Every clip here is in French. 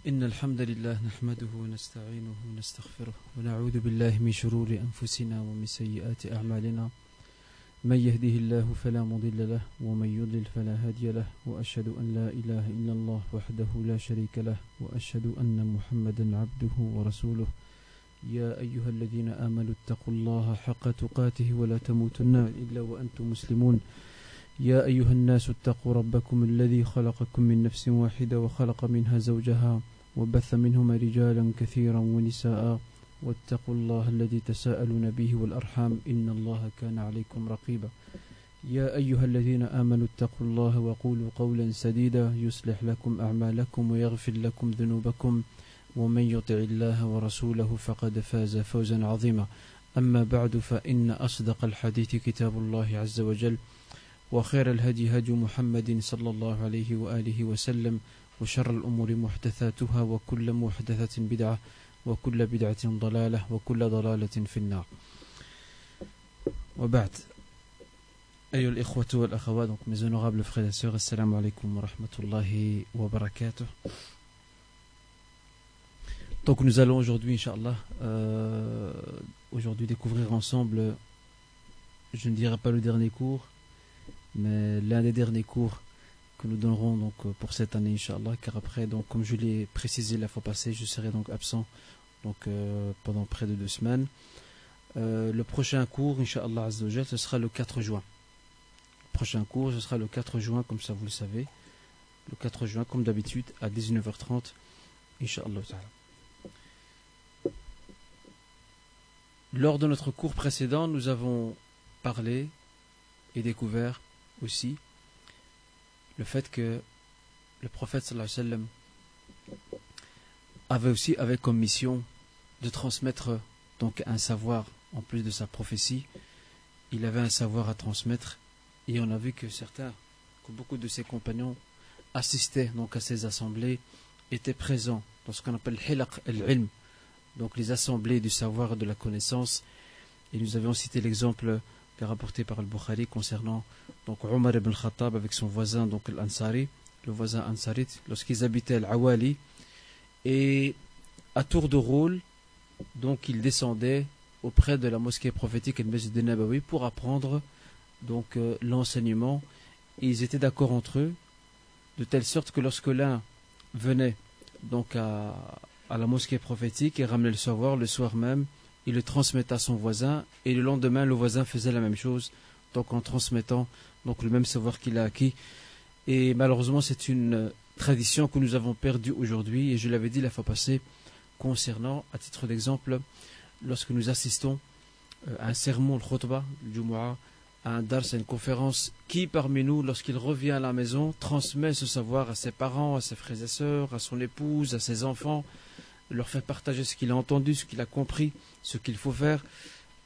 إن الحمد لله نحمده ونستعينه ونستغفره ونعوذ بالله من شرور أنفسنا ومن سيئات أعمالنا من يهده الله فلا مضل له ومن يضلل فلا هادي له وأشهد أن لا إله إلا الله وحده لا شريك له وأشهد أن محمدا عبده ورسوله يا أيها الذين آمنوا اتقوا الله حق تقاته ولا تموتن إلا وأنتم مسلمون يا أيها الناس اتقوا ربكم الذي خلقكم من نفس واحدة وخلق منها زوجها وبث منهما رجالا كثيرا ونساء واتقوا الله الذي تساءلون به والأرحام إن الله كان عليكم رقيبا يا أيها الذين آمنوا اتقوا الله وقولوا قولا سديدا يصلح لكم أعمالكم ويغفر لكم ذنوبكم ومن يطع الله ورسوله فقد فاز فوزا عظيما أما بعد فإن أصدق الحديث كتاب الله عز وجل وخير الهدي هدي محمد صلى الله عليه وآله وسلم وشر الأمور محدثاتها وكل محدثة بدعة وكل بدعة ضلالة وكل ضلالة في النار وبعد أيها الإخوة والأخوات donc mes honorables frères et sœurs assalamu alaikum wa rahmatullahi wa barakatuh. Donc nous allons aujourd'hui Inch'Allah aujourd'hui découvrir ensemble, je ne dirais pas le dernier cours, mais l'un des derniers cours que nous donnerons donc pour cette année Inch'Allah, car après donc comme je l'ai précisé la fois passée, je serai donc absent donc pendant près de 2 semaines. Le prochain cours Inch'Allah Azza wa Jal, ce sera le 4 juin. Le prochain cours ce sera le 4 juin, comme ça vous le savez, le 4 juin comme d'habitude à 19h30 Inch'Allah Ta'ala. Lors de notre cours précédent, nous avons parlé et découvert aussi le fait que le prophète sallallahu alayhi wa sallam avait comme mission de transmettre donc un savoir en plus de sa prophétie. Il avait un savoir à transmettre et on a vu que beaucoup de ses compagnons assistaient donc à ces assemblées, étaient présents dans ce qu'on appelle hilaq al-ilm, donc les assemblées du savoir et de la connaissance. Et nous avions cité l'exemple rapporté par Al-Bukhari concernant donc Omar ibn Khattab avec son voisin donc l'Ansari, le voisin Ansarit, lorsqu'ils habitaient Al-Awali, et à tour de rôle donc ils descendaient auprès de la mosquée prophétique Al-Masjid al-Nabawi pour apprendre donc l'enseignement, et ils étaient d'accord entre eux de telle sorte que lorsque l'un venait donc à la mosquée prophétique et ramenait le savoir le soir même, il le transmettait à son voisin, et le lendemain le voisin faisait la même chose, donc en transmettant donc le même savoir qu'il a acquis. Et malheureusement c'est une tradition que nous avons perdue aujourd'hui, et je l'avais dit la fois passée concernant, à titre d'exemple, lorsque nous assistons à un sermon, le khutbah, le Jumu'ah, à un dars, à une conférence, qui parmi nous, lorsqu'il revient à la maison, transmet ce savoir à ses parents, à ses frères et sœurs, à son épouse, à ses enfants, leur fait partager ce qu'il a entendu, ce qu'il a compris, ce qu'il faut faire.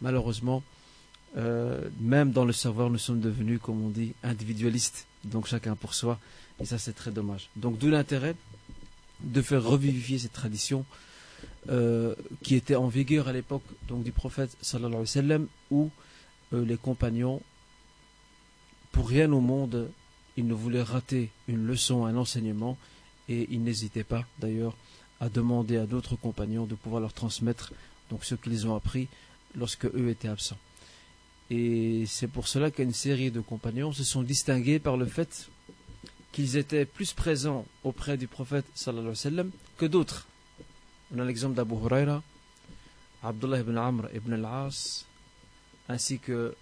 Malheureusement, même dans le savoir, nous sommes devenus, comme on dit, individualistes, donc chacun pour soi, et ça c'est très dommage. Donc d'où l'intérêt de faire revivifier cette tradition qui était en vigueur à l'époque donc du prophète sallallahu alayhi wa sallam, où les compagnons, pour rien au monde, ils ne voulaient rater une leçon, un enseignement, et ils n'hésitaient pas d'ailleurs à demander à d'autres compagnons de pouvoir leur transmettre donc ce qu'ils ont appris lorsque eux étaient absents. Et c'est pour cela qu'une série de compagnons se sont distingués par le fait qu'ils étaient plus présents auprès du prophète sallallahu alayhi wa sallam que d'autres. On a l'exemple d'Abu Huraira, Abdullah ibn Amr ibn al-As, ainsi que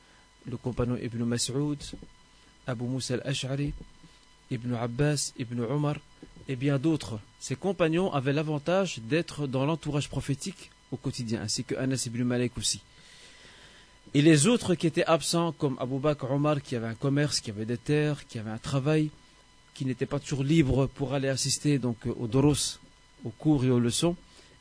le compagnon Ibn Mas'ud, Abu Musa al-Ash'ari, Ibn Abbas, Ibn Omar, et bien d'autres. Ces compagnons avaient l'avantage d'être dans l'entourage prophétique au quotidien, ainsi que Anas ibn Malik aussi. Et les autres qui étaient absents, comme Abu Bakr, Omar, qui avaient un commerce, qui avaient des terres, qui avaient un travail, qui n'étaient pas toujours libres pour aller assister donc aux doros, aux cours et aux leçons,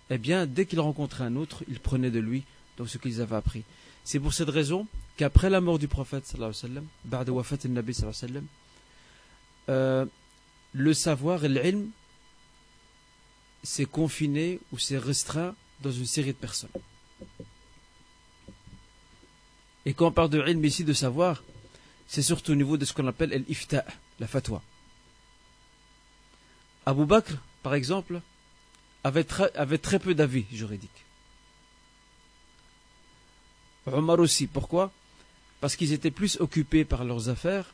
eh bien dès qu'ils rencontraient un autre, ils prenaient de lui donc ce qu'ils avaient appris. C'est pour cette raison qu'après la mort du prophète sallallahu alayhi wa sallam, ba'da wafat al-Nabi sallallahu alayhi wa sallam, le savoir et l'ilm s'est confiné ou s'est restreint dans une série de personnes. Et quand on parle de ilm ici, de savoir, c'est surtout au niveau de ce qu'on appelle l'ifta', la fatwa. Abu Bakr, par exemple, avaient très peu d'avis juridiques. Omar aussi. Pourquoi? Parce qu'ils étaient plus occupés par leurs affaires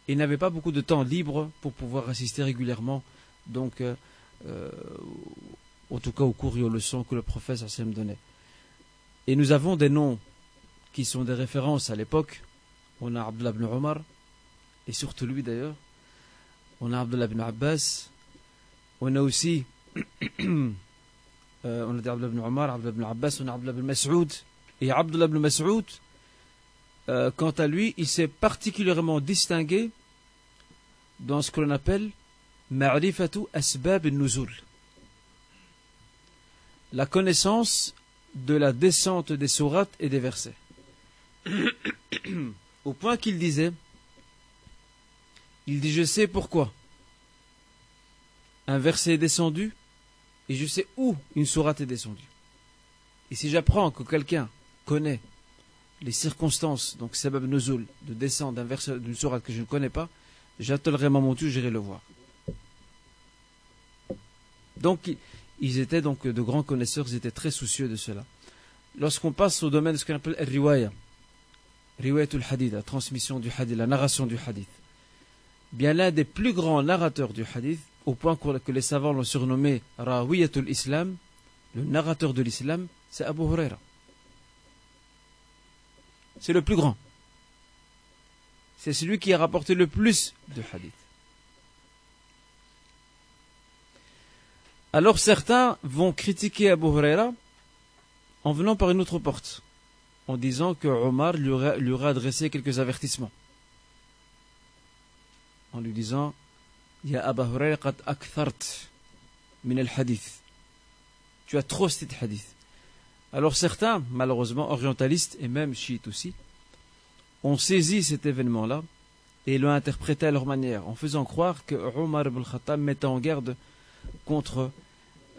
et n'avaient pas beaucoup de temps libre pour pouvoir assister régulièrement, donc, en tout cas aux cours et aux leçons que le prophète sallallahu alayhi wa sallam donnait. Et nous avons des noms qui sont des références à l'époque. On a Abdullah ibn Omar, et surtout lui d'ailleurs. On a Abdullah ibn Abbas. On a aussi on a dit Abdullah ibn Omar, Abdullah ibn Abbas, on a Abdullah ibn Mas'oud. Et Abdullah ibn Mas'oud, quant à lui, il s'est particulièrement distingué dans ce que l'on appelle Ma'rifatu Asbab al-Nuzul, la connaissance de la descente des sourates et des versets. Au point qu'il disait, il dit, je sais pourquoi un verset est descendu et je sais où une sourate est descendue. Et si j'apprends que quelqu'un connaît les circonstances, donc sabab nuzul, de descendre d'un verset d'une sourate que je ne connais pas, j'attellerai ma monture, j'irai le voir. Donc ils étaient donc de grands connaisseurs, ils étaient très soucieux de cela. Lorsqu'on passe au domaine de ce qu'on appelle al-riwaya, riwayatul hadith, la transmission du hadith, la narration du hadith, bien l'un des plus grands narrateurs du hadith, au point que les savants l'ont surnommé Rawiyatul Islam, le narrateur de l'islam, c'est Abu Huraira. C'est le plus grand. C'est celui qui a rapporté le plus de hadith. Alors certains vont critiquer Abu Huraira en venant par une autre porte, en disant que Omar lui aurait adressé quelques avertissements. En lui disant, Ya Abu Huraira qad akthart min al-hadith. Tu as trop cité de hadith. Alors certains, malheureusement orientalistes et même chiites aussi, ont saisi cet événement-là et l'ont interprété à leur manière, en faisant croire que Omar ibn Khattab mettait en garde contre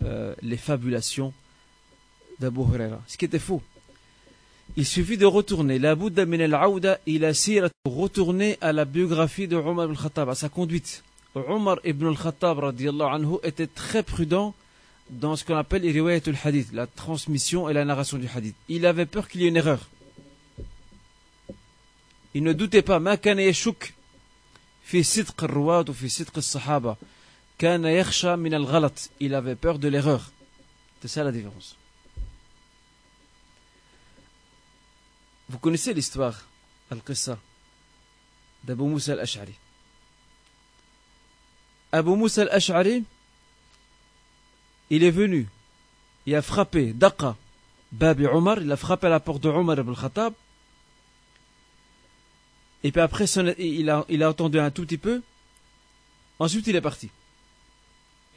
les fabulations d'Abu Huraira, ce qui était faux. Il suffit de retourner la Bouddha min al-Aouda ila sirat, retourner à la biographie de Omar ibn Khattab, à sa conduite. Omar ibn al-Khattab radiyallahu anhu était très prudent dans ce qu'on appelle riwayatul hadith, la transmission et la narration du hadith. Il avait peur qu'il y ait une erreur. Il ne doutait pas, ma kana yashuk fi sidq al-ruwad ou fi sidq al-sahaba, kana yakhsha min al-ghalat. Il avait peur de l'erreur. C'est ça la différence. Vous connaissez l'histoire, al-qissa, d'Abu Moussa al-Ash'ari. Abu Moussa al-Ash'ari, il est venu, il a frappé Daqa, Babi Omar, il a frappé à la porte de Omar ibn Khattab, et puis après il a attendu un tout petit peu, ensuite il est parti.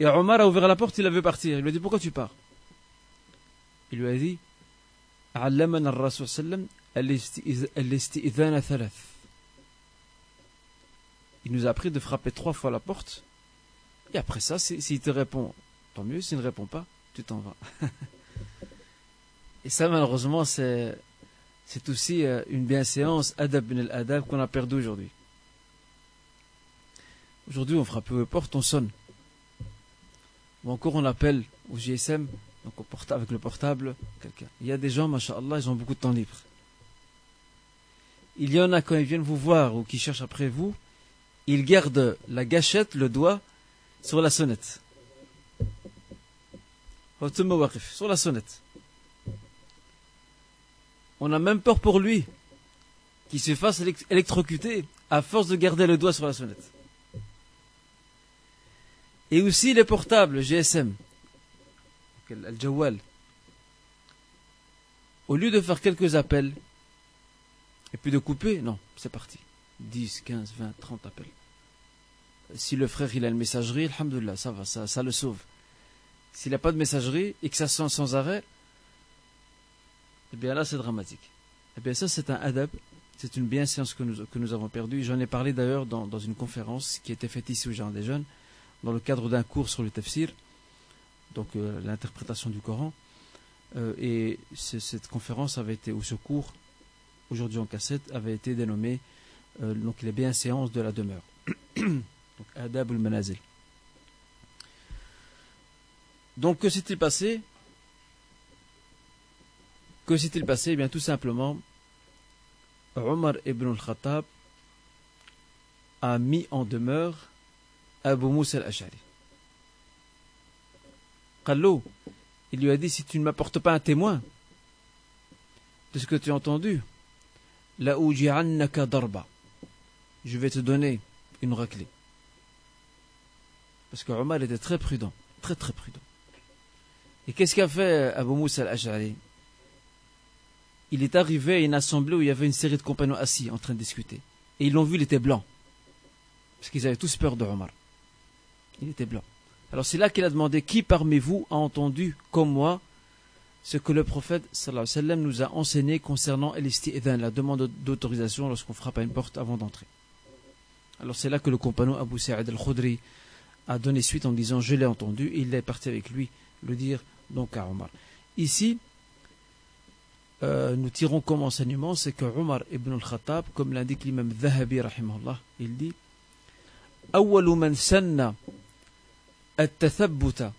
Et Omar a ouvert la porte, il a vu partir, il lui a dit pourquoi tu pars? Il lui a dit Allamana ar-Rasul sallam al-isti'dhana thalath. Il nous a appris de frapper 3 fois la porte, et après ça, s'il te répond, tant mieux, s'il ne répond pas, tu t'en vas. Et ça, malheureusement, c'est aussi une bienséance adab bin al-adab qu'on a perdu aujourd'hui. Aujourd'hui, on frappe aux portes, on sonne. Ou encore, on appelle au GSM, donc avec le portable, quelqu'un. Il y a des gens, masha'Allah, ils ont beaucoup de temps libre. Il y en a, quand ils viennent vous voir ou qui cherchent après vous, ils gardent la gâchette, le doigt, sur la sonnette. Sur la sonnette. On a même peur pour lui qu'il se fasse électrocuter à force de garder le doigt sur la sonnette. Et aussi les portables GSM, Al-Jawwal. Au lieu de faire quelques appels et puis de couper, non, c'est parti. 10, 15, 20, 30 appels. Si le frère il a une messagerie, alhamdoulilah, ça va, ça le sauve. S'il n'a pas de messagerie et que ça sonne sans arrêt, eh bien là c'est dramatique. Eh bien ça c'est un adab, c'est une bienséance que nous avons perdue. J'en ai parlé d'ailleurs dans une conférence qui a été faite ici au Jardin des Jeunes, dans le cadre d'un cours sur le tafsir, donc l'interprétation du Coran. Et cette conférence avait été, ou ce cours, aujourd'hui en cassette, avait été dénommé donc les bienséances de la demeure. Donc adab al-manazil. Donc que s'est-il passé? Que s'est-il passé? Eh bien tout simplement, Omar ibn al-Khattab a mis en demeure Abu Moussa al-Ash'ari. Qallo, il lui a dit, si tu ne m'apportes pas un témoin de ce que tu as entendu, la uji'annaka darba, je vais te donner une raclée. Parce que Omar était très prudent, très très prudent. Et qu'est-ce qu'a fait Abu Moussa al-Ash'ari? Il est arrivé à une assemblée où il y avait une série de compagnons assis en train de discuter. Et ils l'ont vu, il était blanc. Parce qu'ils avaient tous peur de Omar. Il était blanc. Alors c'est là qu'il a demandé, qui parmi vous a entendu, comme moi, ce que le prophète sallallahu alayhi wa sallam nous a enseigné concernant l'isti'dhan, la demande d'autorisation lorsqu'on frappe à une porte avant d'entrer. Alors c'est là que le compagnon Abu Sa'id al-Khudri a donné suite en disant, je l'ai entendu, et il est parti avec lui le dire donc à Omar. Ici, nous tirons comme enseignement, c'est que Omar ibn al-Khattab, comme l'indique l'imam Dhahabi rahimahullah, il dit, أول من سن التثبت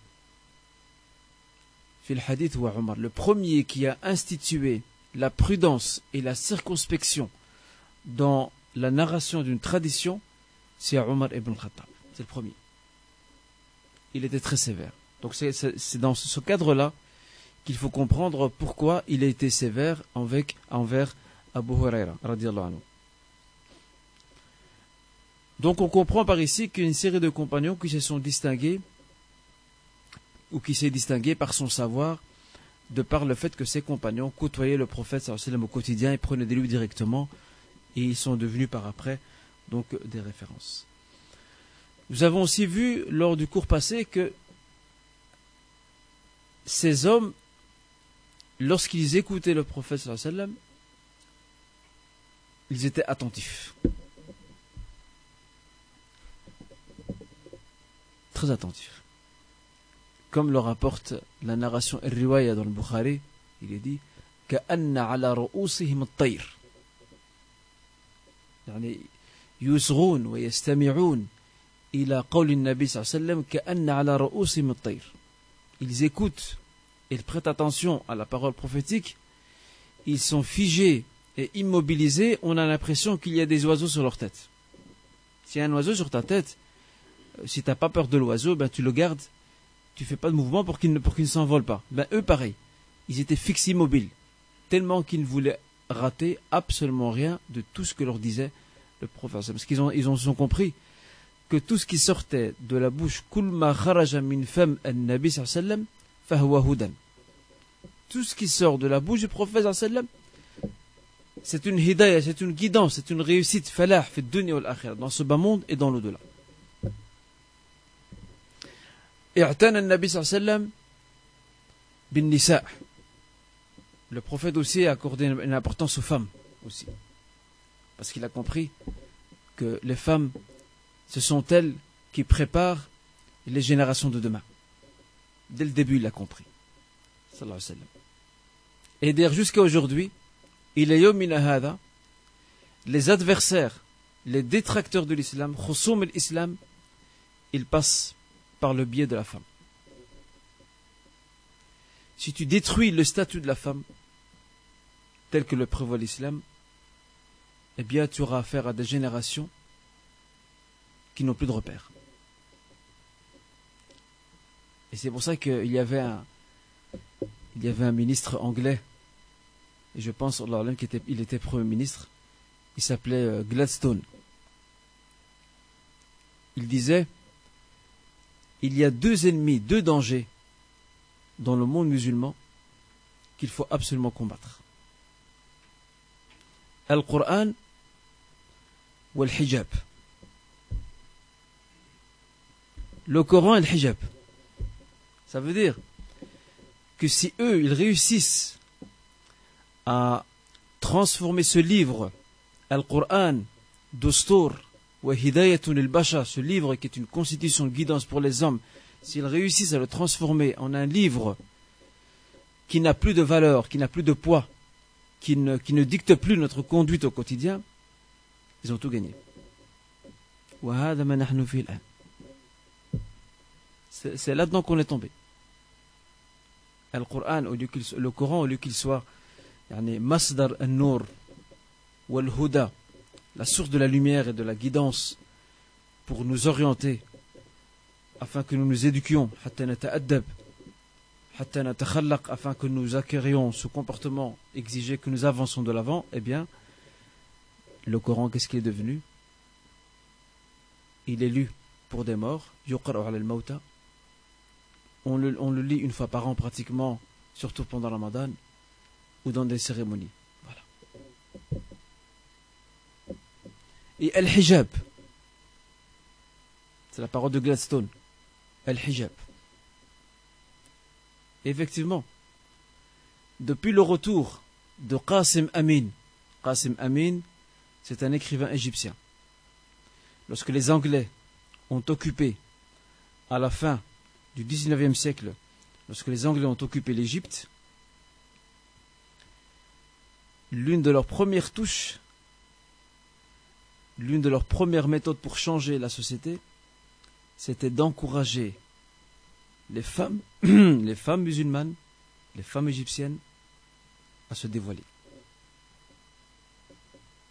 في الحديث هو عمر. Le premier qui a institué la prudence et la circonspection dans la narration d'une tradition, c'est Omar ibn al-Khattab. C'est le premier. Il était très sévère. Donc c'est dans ce cadre-là qu'il faut comprendre pourquoi il a été sévère envers Abu Huraira radiyallahu anhu. Donc on comprend par ici qu'une série de compagnons qui se sont distingués ou qui s'est distingué par son savoir, de par le fait que ses compagnons côtoyaient le prophète sallallahu alayhi wa sallam au quotidien et prenaient des livres directement, et ils sont devenus par après donc des références. Nous avons aussi vu lors du cours passé que ces hommes, lorsqu'ils écoutaient le prophète sallallahu alayhi wa sallam, ils étaient attentifs. Très attentifs. Comme le rapporte la narration Al-Riwaya dans le Bukhari, il est dit كأن على رؤوسهم الطير. يعني يصغون ويستمعون إلى قول النبي صلى الله عليه وسلم كأن على رؤوسهم الطير. Ils écoutent, ils prêtent attention à la parole prophétique, ils sont figés et immobilisés, on a l'impression qu'il y a des oiseaux sur leur tête. S'il y a un oiseau sur ta tête, si tu n'as pas peur de l'oiseau, ben tu le gardes, tu ne fais pas de mouvement pour qu'il ne s'envole pas. Ben eux pareil, ils étaient fixes immobiles, tellement qu'ils ne voulaient rater absolument rien de tout ce que leur disait le prophète. Parce qu'ils ont compris que tout ce qui sortait de la bouche, kul ma kharaja min fam an-nabi sallallahu alayhi wa sallam, fahuwa hudan. Tout ce qui sort de la bouche du prophète sallallahu alayhi wa sallam, c'est une hidayah, c'est une guidance, c'est une réussite, falah, fi dunya wal akhirah, dans ce bas monde et dans l'au-delà. اعتنى النبي صلى الله عليه وسلم بالنساء. Le prophète aussi a accordé une importance aux femmes aussi, parce qu'il a compris que les femmes, ce sont elles qui préparent les générations de demain. Dès le début, il l'a compris. Sallallahu alayhi wa sallam. Et d'ailleurs, jusqu'à aujourd'hui, il est yawmina hada, les adversaires, les détracteurs de l'islam, khusum al-islam, ils passent par le biais de la femme. Si tu détruis le statut de la femme, tel que le prévoit l'islam, eh bien tu auras affaire à des générations qui n'ont plus de repères. Et c'est pour ça qu'il y avait un ministre anglais, et je pense qu'il était Premier ministre, il s'appelait Gladstone. Il disait, il y a deux ennemis, deux dangers dans le monde musulman qu'il faut absolument combattre. Al-Qur'an ou al-hijab. Le Coran et le hijab. Ça veut dire que si eux, ils réussissent à transformer ce livre, Al-Qur'an, Dustur, wa Hidayatun al-Bashar, ce livre qui est une constitution de guidance pour les hommes, s'ils réussissent à le transformer en un livre qui n'a plus de valeur, qui n'a plus de poids, qui ne dicte plus notre conduite au quotidien, ils ont tout gagné. C'est là-dedans qu'on est tombé. le Coran, au lieu qu'il soit Masdar al-Nur wal-Huda, la source de la lumière et de la guidance pour nous orienter, afin que nous nous éduquions, afin que nous acquérions ce comportement exigé, que nous avançons de l'avant, eh bien, le Coran, qu'est-ce qu'il est devenu? Il est lu pour des morts, on le lit une fois par an pratiquement, surtout pendant Ramadan, ou dans des cérémonies. Voilà. Et Al-Hijab, c'est la parole de Gladstone, Al-Hijab. Effectivement, depuis le retour de Qasim Amin, c'est un écrivain égyptien. Lorsque les Anglais ont occupé, à la fin du 19e siècle, lorsque les Anglais ont occupé l'Égypte, l'une de leurs premières touches, l'une de leurs premières méthodes pour changer la société, c'était d'encourager les femmes musulmanes, les femmes égyptiennes, à se dévoiler.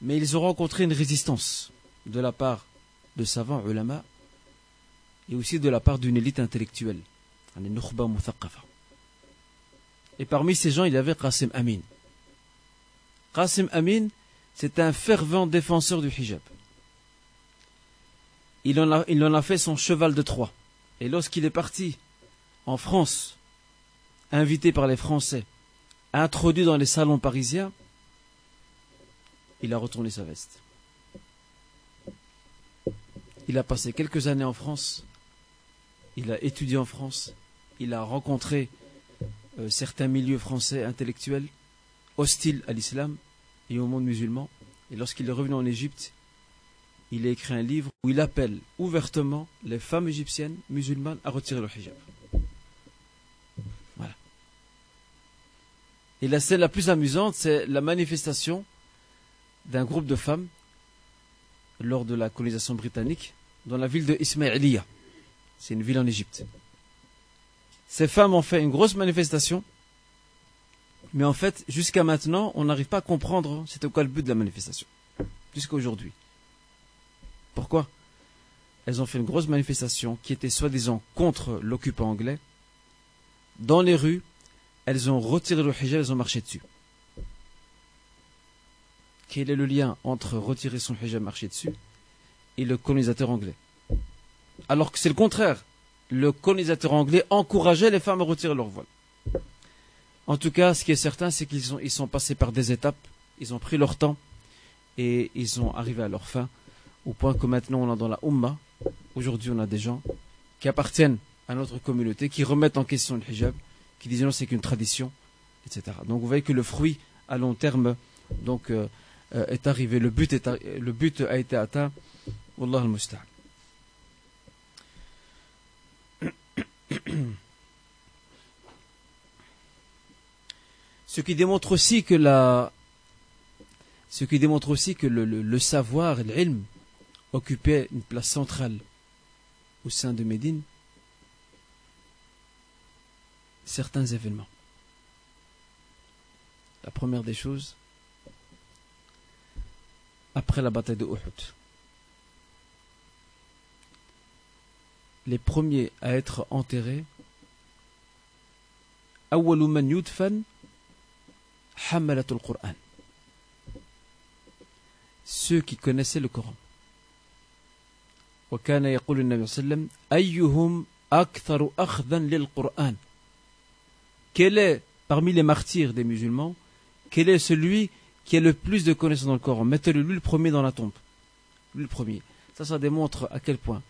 Mais ils ont rencontré une résistance de la part de savants ulama et aussi de la part d'une élite intellectuelle, et parmi ces gens il y avait Qasim Amin. Qasim Amin, c'est un fervent défenseur du hijab. Il en a fait son cheval de Troie. Et lorsqu'il est parti en France, invité par les Français, introduit dans les salons parisiens, il a retourné sa veste. Il a passé quelques années en France, il a étudié en France, il a rencontré certains milieux français intellectuels hostiles à l'islam et au monde musulman. Et lorsqu'il est revenu en Égypte, il a écrit un livre où il appelle ouvertement les femmes égyptiennes musulmanes à retirer le hijab. Voilà. Et la scène la plus amusante, c'est la manifestation d'un groupe de femmes lors de la colonisation britannique dans la ville de Ismaïlia. C'est une ville en Égypte. Ces femmes ont fait une grosse manifestation, mais en fait, jusqu'à maintenant, on n'arrive pas à comprendre c'était quoi le but de la manifestation. Jusqu'à aujourd'hui. Pourquoi? Elles ont fait une grosse manifestation qui était soi-disant contre l'occupant anglais. Dans les rues, elles ont retiré le hijab, elles ont marché dessus. Quel est le lien entre retirer son hijab, marcher dessus, et le colonisateur anglais? Alors que c'est le contraire. Le colonisateur anglais encourageait les femmes à retirer leur voile. En tout cas, ce qui est certain, c'est qu'ils sont passés par des étapes, ils ont pris leur temps, et ils sont arrivés à leur fin, au point que maintenant on est dans la Ummah. Aujourd'hui, on a des gens qui appartiennent à notre communauté, qui remettent en question le hijab, qui disent non, c'est qu'une tradition, etc. Donc vous voyez que le fruit à long terme donc, est arrivé, le but a été atteint. Wallah al-musta'an. Ce qui démontre aussi que le savoir, l'ilm, occupait une place centrale au sein de Médine, certains événements. La première des choses, après la bataille de Uhud, les premiers à être enterrés, awwalu man yudfan hamalatul Qur'an, ceux qui connaissaient le Coran. وكان يقول النبي صلى الله عليه وسلم أيهم أكثر أخذا للقرآن. Quel est, parmi les martyrs des musulmans, quel est celui qui a le plus de connaissances dans le Coran? Mettez-le lui le premier dans la tombe. Lui le premier. Ça démontre à quel point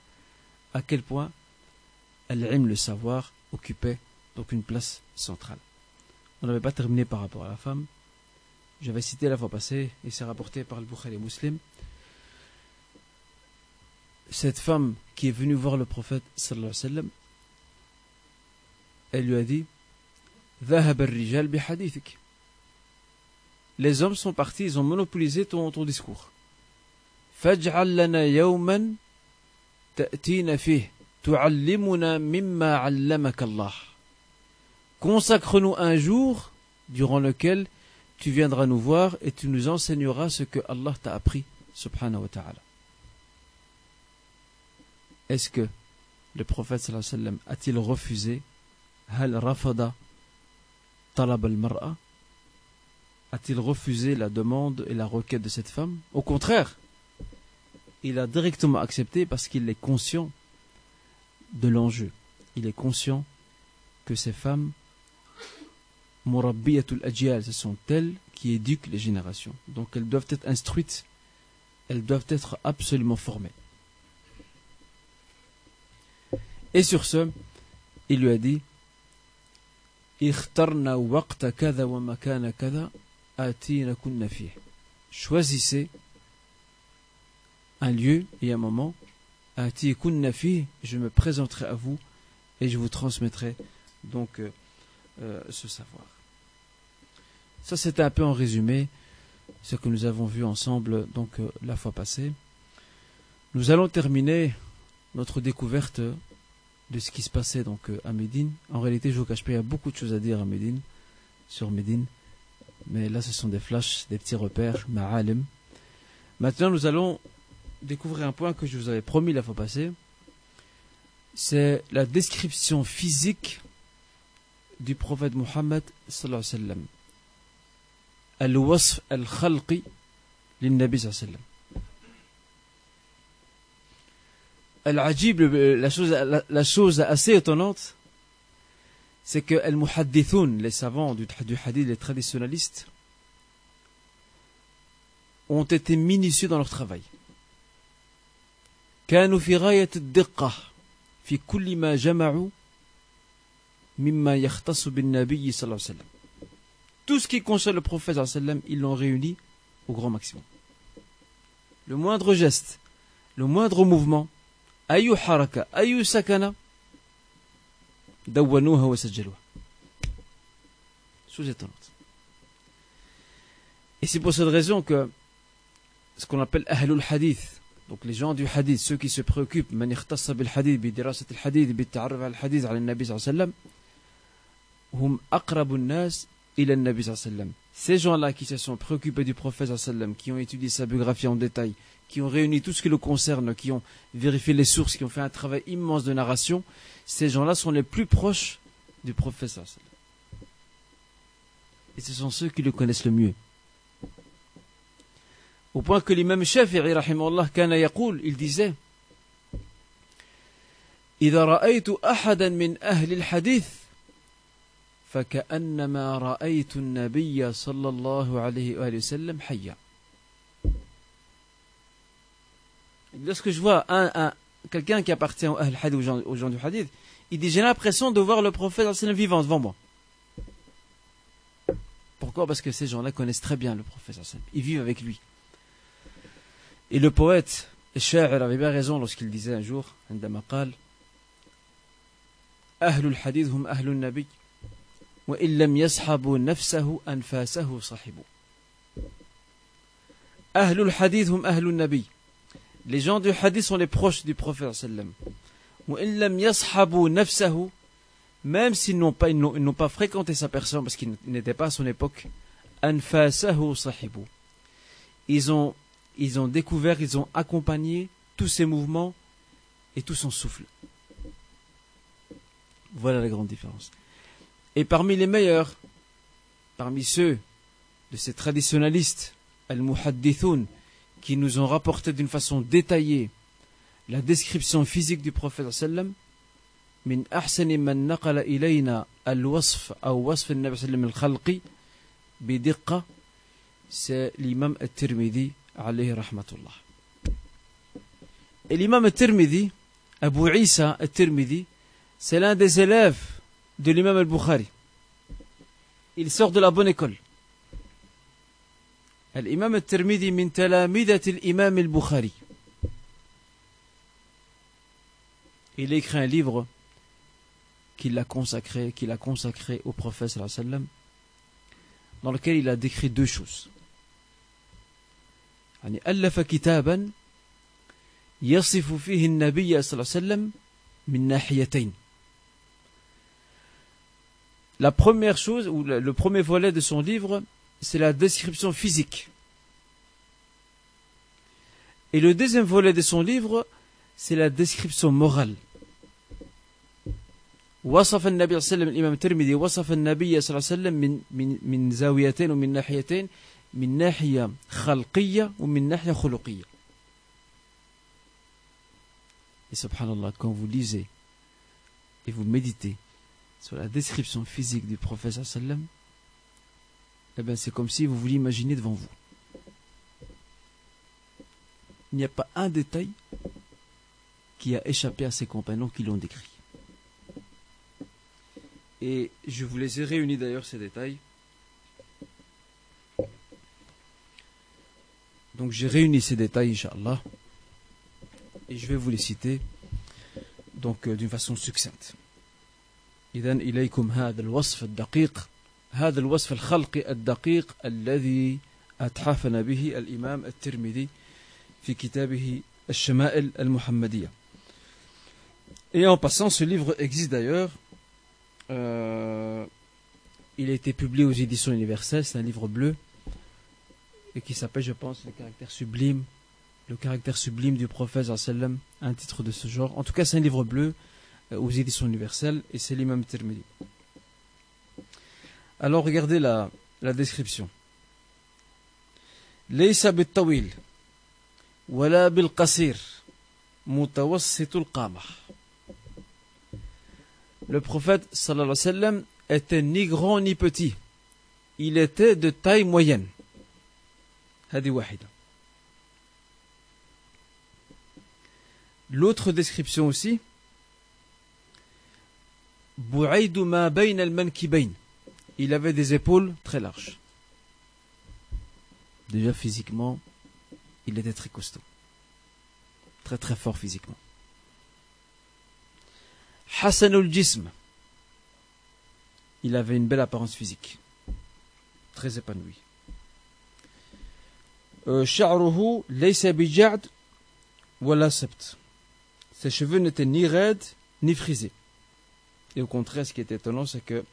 al-ilm, le savoir, occupait donc une place centrale. On n'avait pas terminé par rapport à la femme. J'avais cité la fois passée, et c'est rapporté par le Bukhari Muslim, cette femme qui est venue voir le prophète sallallahu alayhi wa sallam, elle lui a dit ذهب الرجال بحديثك. Les hommes sont partis, ils ont monopolisé ton discours. فاجعل لنا يوما تأتينا فيه تعلمنا مما علمك الله. consacre-nous un jour durant lequel tu viendras nous voir et tu nous enseigneras ce que Allah t'a appris, subhanahu wa ta'ala. Est-ce que le prophète sallallahu alayhi wa sallam a-t-il refusé hal rafada talab al-mar'a? A-t-il refusé la demande et la requête de cette femme? Au contraire, il a directement accepté parce qu'il est conscient de l'enjeu. Il est conscient que ces femmes, murabbiyatul ajyal, ce sont elles qui éduquent les générations. Donc elles doivent être instruites, elles doivent être absolument formées. Et sur ce, il lui a dit Ikhtarna waqta kada wa makana kada atina kunna fih. Choisissez un lieu et un moment, ati kunna fih, je me présenterai à vous et je vous transmettrai donc ce savoir. Ça, c'était un peu en résumé ce que nous avons vu ensemble donc la fois passée. Nous allons terminer notre découverte de ce qui se passait donc à Médine. En réalité, je vous cache pas, il y a beaucoup de choses à dire à Médine, sur Médine, mais là ce sont des flashs, des petits repères, ma'alim. Maintenant, nous allons découvrir un point que je vous avais promis la fois passée. C'est la description physique du prophète Muhammad sallallahu alayhi wa sallam. Al-wasf al-khalqi lin-nabi sallallahu alayhi wa sallam. Al-ajib, la chose assez étonnante, c'est que al-muhaddithoun, les savants du hadith, les traditionnalistes, ont été minutieux dans leur travail. كانوا في غاية الدقة في كل ما جمعوا مما يختص بالنبي صلى الله عليه وسلم. Tout ce qui concerne le prophète صلى الله عليه وسلم, ils l'ont réuni au grand maximum. Le moindre geste, le moindre mouvement, أي حركة, أي سكنة, دونوها وسجلوها. Chose étonnante. Et c'est pour cette raison que ce qu'on appelle Ahlul Hadith, donc les gens du hadith, ceux qui se préoccupent, man ikhtassa bil hadith, bi dirasat al hadith, bi ta'arruf al hadith ala nabi sallallahu alayhi wa sallam, hum aqrabun nas ila nabi sallallahu alayhi wa sallam. Ces gens-là qui se sont préoccupés du prophète sallallahu alayhi wa sallam, qui ont étudié sa biographie en détail, qui ont réuni tout ce qui le concerne, qui ont vérifié les sources, qui ont fait un travail immense de narration, ces gens-là sont les plus proches du prophète sallallahu alayhi wa sallam. Et ce sont ceux qui le connaissent le mieux. Au point que l'imam Shafi'i rahimahullah kana yaqul, il disait إذا رأيت أحدا من أهل الحديث فكأنما رأيت النبي صلى الله عليه وآله وسلم حيا. Lorsque je vois quelqu'un qui appartient aux Ahl Hadith, aux gens du Hadith, il dit j'ai l'impression de voir le prophète vivant devant moi. Pourquoi? Parce que ces gens-là connaissent très bien le prophète, ils vivent avec lui. Et le poète, le sha'ir, avait bien raison lorsqu'il disait un jour, عندما قال أهل الحديث هم أهل النبي وإن لم يصحبوا نفسه أنفاسه صاحبوا. أهل الحديث هم أهل النبي. Les gens du hadith sont les proches du prophète sallam. وإن لم يصحبوا نفسه, même s'ils n'ont pas fréquenté sa personne parce qu'il n'était pas à son époque, أنفاسه صاحبوا. Ils ont découvert, ils ont accompagné tous ses mouvements et tout son souffle. Voilà la grande différence. Et parmi les meilleurs, parmi ceux de ces traditionnalistes, al-muhaddithoun, qui nous ont rapporté d'une façon détaillée la description physique du prophète sallam, min ahsani man naqala ilayna al-wasf ou wasf al-nabi sallam al-khalqi bidiqqa, c'est l'imam al-Tirmidhi alayhi rahmatullah. Et l'imam al-Tirmidhi, Abu Isa al-Tirmidhi, c'est l'un des élèves de l'imam al-Bukhari. Il sort de la bonne école. L'imam al-Tirmidhi min talamidat l'imam al-Bukhari. Il a écrit un livre qu'il a consacré au prophète sallallahu alayhi wa sallam, dans lequel il a décrit deux choses. يعني ألف كتابا يصف فيه النبي صلى الله عليه وسلم من ناحيتين. la première chose, ou le premier volet de son livre, c'est la description physique. Et le deuxième volet de son livre, c'est la description morale. وصف النبي صلى الله عليه وسلم الإمام الترمذي وصف النبي صلى الله عليه وسلم من زاويتين ومن ناحيتين من ناحية خلقية ومن ناحية خلقية. Et subhanallah, quand vous lisez et vous méditez sur la description physique du prophète sallallahu alayhi wa sallam, eh bien c'est comme si vous vous l'imaginez devant vous. Il n'y a pas un détail qui a échappé à ses compagnons qui l'ont décrit. Et je vous les ai réunis d'ailleurs ces détails. Donc j'ai réuni ces détails, Inch'Allah, et je vais vous les citer donc d'une façon succincte. إذن إليكم هذا الوصف الدقيق، هذا الوصف الخلقي الدقيق الذي أتحفنا به الإمام الترمذي في كتابه الشمائل المحمدية. Et en passant, ce livre existe d'ailleurs. Il a été publié aux éditions universelles, c'est un livre bleu et qui s'appelle, je pense, le caractère sublime du prophète sallallahu alayhi wa sallam, un titre de ce genre. En tout cas, c'est un livre bleu aux éditions universelles et c'est l'imam Tirmidhi. Alors regardez la description. ليس بالطويل ولا بالقصير متوسط القامة. Le prophète sallallahu alayhi wa sallam était ni grand ni petit. Il était de taille moyenne. هذه واحدة. L'autre description aussi. بعيد ما بين المنكبين. Il avait des épaules très larges. Déjà physiquement, il était très costaud. Très très fort physiquement. Hassanul Jism. Il avait une belle apparence physique. Très épanoui. Sha'ruhu laysa bija'd wala sabt. Ses cheveux n'étaient ni raides ni frisés. Et au contraire, ce qui est étonnant, c'est que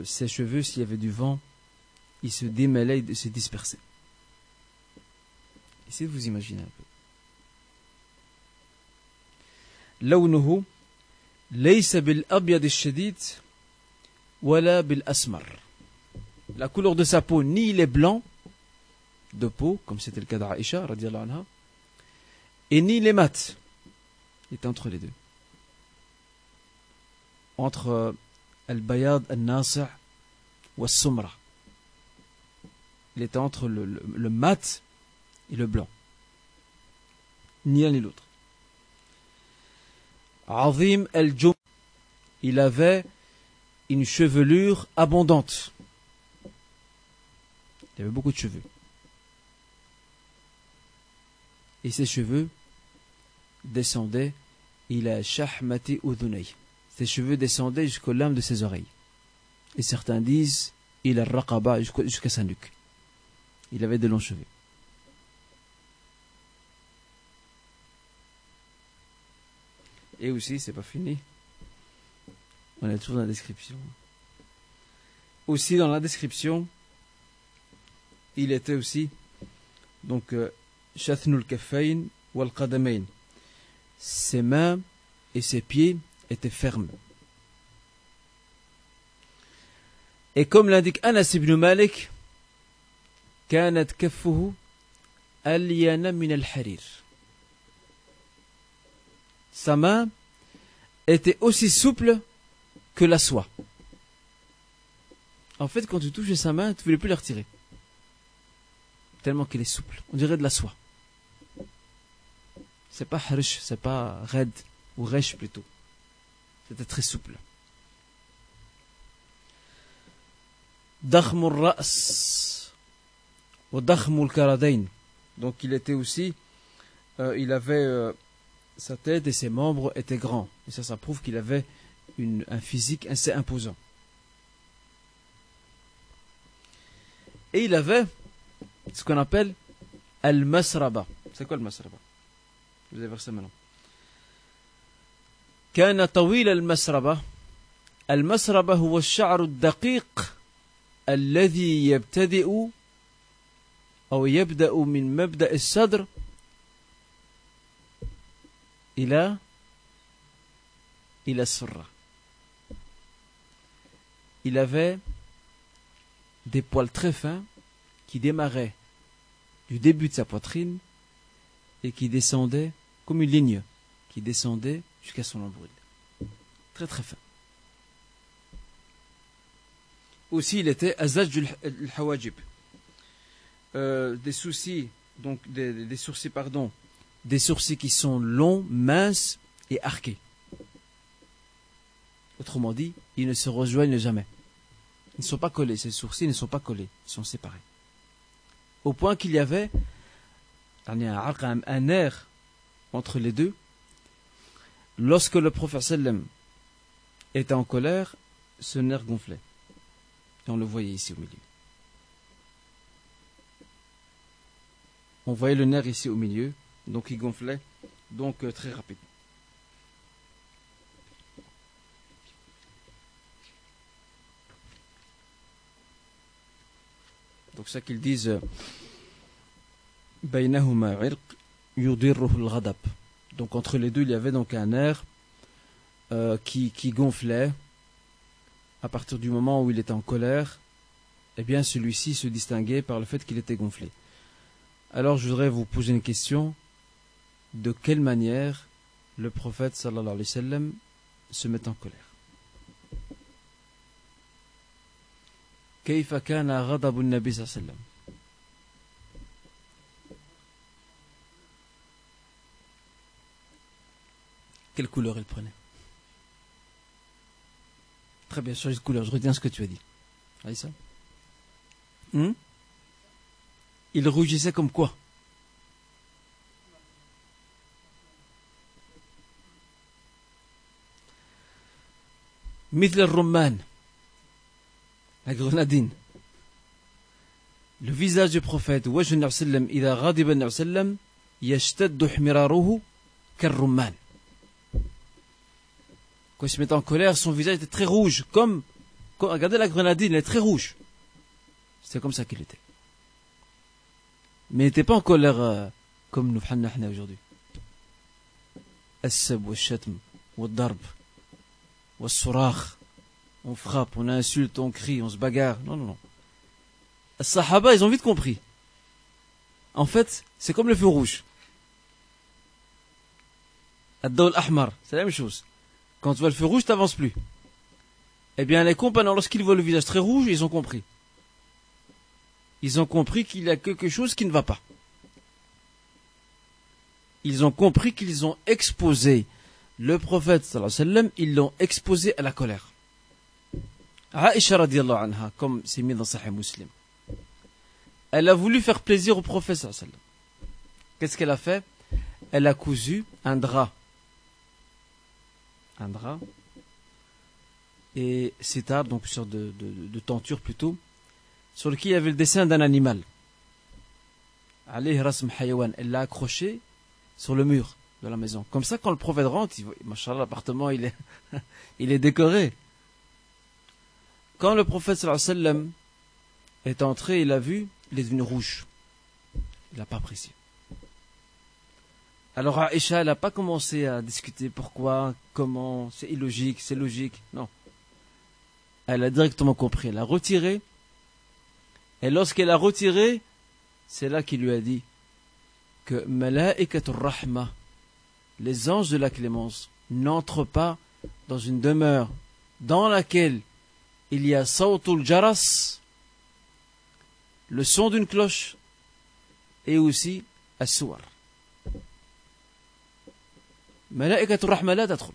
ses cheveux, s'il y avait du vent, ils se démêlaient et se dispersaient. Essayez de vous imaginer un peu. لونه ليس بالأبيض الشديد ولا بالأسمر. La couleur de sa peau, ni il est blanc de peau, comme c'était le cas d'Aïcha, radiyallahu anha, et ni il est mat. Il est entre les deux. Entre al-bayad al-nasi' wa al-sumra. Il était entre le mat et le blanc. Ni l'un ni l'autre. Azim al-jum. Il avait une chevelure abondante. Il avait beaucoup de cheveux. Et ses cheveux descendaient ila shahmati udhunay. Ses cheveux descendaient jusqu'aux lames de ses oreilles. Et certains disent ila raqaba, jusqu'à sa nuque. Il avait de longs cheveux. Et aussi, c'est pas fini. On est toujours dans la description. Aussi dans la description, il était aussi donc shathnul kaffayn wal qadamayn. Ses mains et ses pieds étaient fermes. Et comme l'indique Anas ibn Malik, كانت كفه ألين من الحرير. Sa main était aussi souple que la soie. En fait, quand tu touches sa main, tu ne voulais plus la retirer. Tellement qu'elle est souple. On dirait de la soie. C'est pas harish, c'est pas raide, ou rêche plutôt. C'était très souple. Dakhmul ra's wa dakhmul karadayn. Donc il était aussi, il avait sa tête et ses membres étaient grands. Et ça prouve qu'il avait un physique assez imposant. Et il avait ce qu'on appelle al-masraba. C'est quoi le masraba? Vous allez voir ça maintenant. كان طويل المسربة المسربة هو الشعر الدقيق الذي يبتدئ أو يبدأ من مبدأ الصدر إلى السرة. Il avait des poils très fins qui démarraient du début de sa poitrine et qui descendaient comme une ligne, qui descendait jusqu'à son nombril. Très très fin. Aussi, il était azaj al-hawajib. Des sourcils, donc des sourcils, pardon, des sourcils qui sont longs, minces et arqués. Autrement dit, ils ne se rejoignent jamais. Ils ne sont pas collés, ces sourcils ne sont pas collés, ils sont séparés. Au point qu'il y avait un air entre les deux. Lorsque le prophète sallam était en colère, ce nerf gonflait. Et on le voyait ici au milieu. On voyait le nerf ici au milieu, donc il gonflait, donc très rapidement. Donc c'est ça qu'ils disent بينهما عرق يضره الغضب. Donc entre les deux, il y avait donc un nerf qui gonflait. À partir du moment où il était en colère, eh bien celui-ci se distinguait par le fait qu'il était gonflé. Alors je voudrais vous poser une question. De quelle manière le prophète sallallahu alayhi wa sallam se met en colère? كيف كان غضب النبي صلى الله عليه وسلم؟ Quelle couleur il prenait? Très bien, change de couleur, je retiens ce que tu as dit. Aïssa? Il rougissait comme quoi? مثل الرمان, la grenadine. Le visage du prophète, وجه النبي صلى الله عليه وسلم إذا غضب النبي صلى الله عليه وسلم يشتد احمراره كالرمان. Quand il se mettait en colère, son visage était très rouge, comme regardez la grenadine, elle est très rouge. C'était comme ça qu'il était. Mais il n'était pas en colère comme nous aujourd'hui. السب والشتم والضرب والصراخ. On frappe, on insulte, on crie, on se bagarre. Non, non, non. Les Sahaba, ils ont vite compris. En fait, c'est comme le feu rouge. Ad-Dawl Ahmar, c'est la même chose. Quand tu vois le feu rouge, tu n'avances plus. Eh bien, les compagnons, lorsqu'ils voient le visage très rouge, ils ont compris. Ils ont compris qu'il y a quelque chose qui ne va pas. Ils ont compris qu'ils ont exposé le prophète, sallallahu alayhi wa sallam, ils l'ont exposé à la colère. Aïcha radiallahu anha, comme c'est mis dans Sahih Muslim, elle a voulu faire plaisir au prophète, sallallahu alayhi wa sallam. Qu'est-ce qu'elle a fait? Elle a cousu un drap. Un drap. Et sitar, donc une sorte de tenture plutôt, sur lequel il y avait le dessin d'un animal. Alayhi rasm hayawan. Elle l'a accroché sur le mur de la maison. Comme ça, quand le prophète rentre, machallah, l'appartement, il est décoré. Quand le prophète sallallahu alayhi wa sallam est entré, il a vu, il est devenu rouge. Il n'a pas apprécié. Alors Aïcha, elle n'a pas commencé à discuter pourquoi, comment, c'est illogique, c'est logique. Non. Elle a directement compris. Elle a retiré. Et lorsqu'elle a retiré, c'est là qu'il lui a dit que Malaikatul Rahma, les anges de la clémence, n'entrent pas dans une demeure dans laquelle il y a Sawtul Jaras, le son d'une cloche, et aussi As-Suwar. Malaikatul Rahma la tadkhul.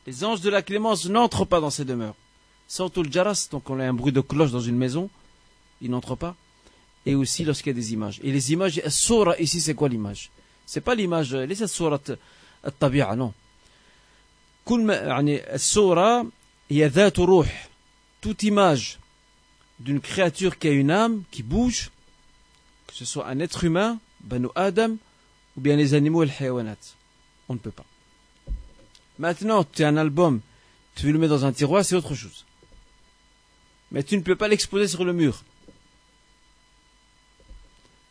Les anges de la clémence n'entrent pas dans ces demeures. Sawtul Jaras, donc on a un bruit de cloche dans une maison, ils n'entrent pas. Et aussi lorsqu'il y a des images. Et les images, As-Sura ici, c'est quoi l'image? C'est pas l'image, laissez As-Sura At-Tabi'a, non. As-Sura, il y a Dhat Ruh. Toute image d'une créature qui a une âme, qui bouge, que ce soit un être humain, Banu Adam, ou bien les animaux et les hayawanat. On ne peut pas. Maintenant, tu as un album Tu le mets dans un tiroir, c'est autre chose. Mais tu ne peux pas l'exposer sur le mur.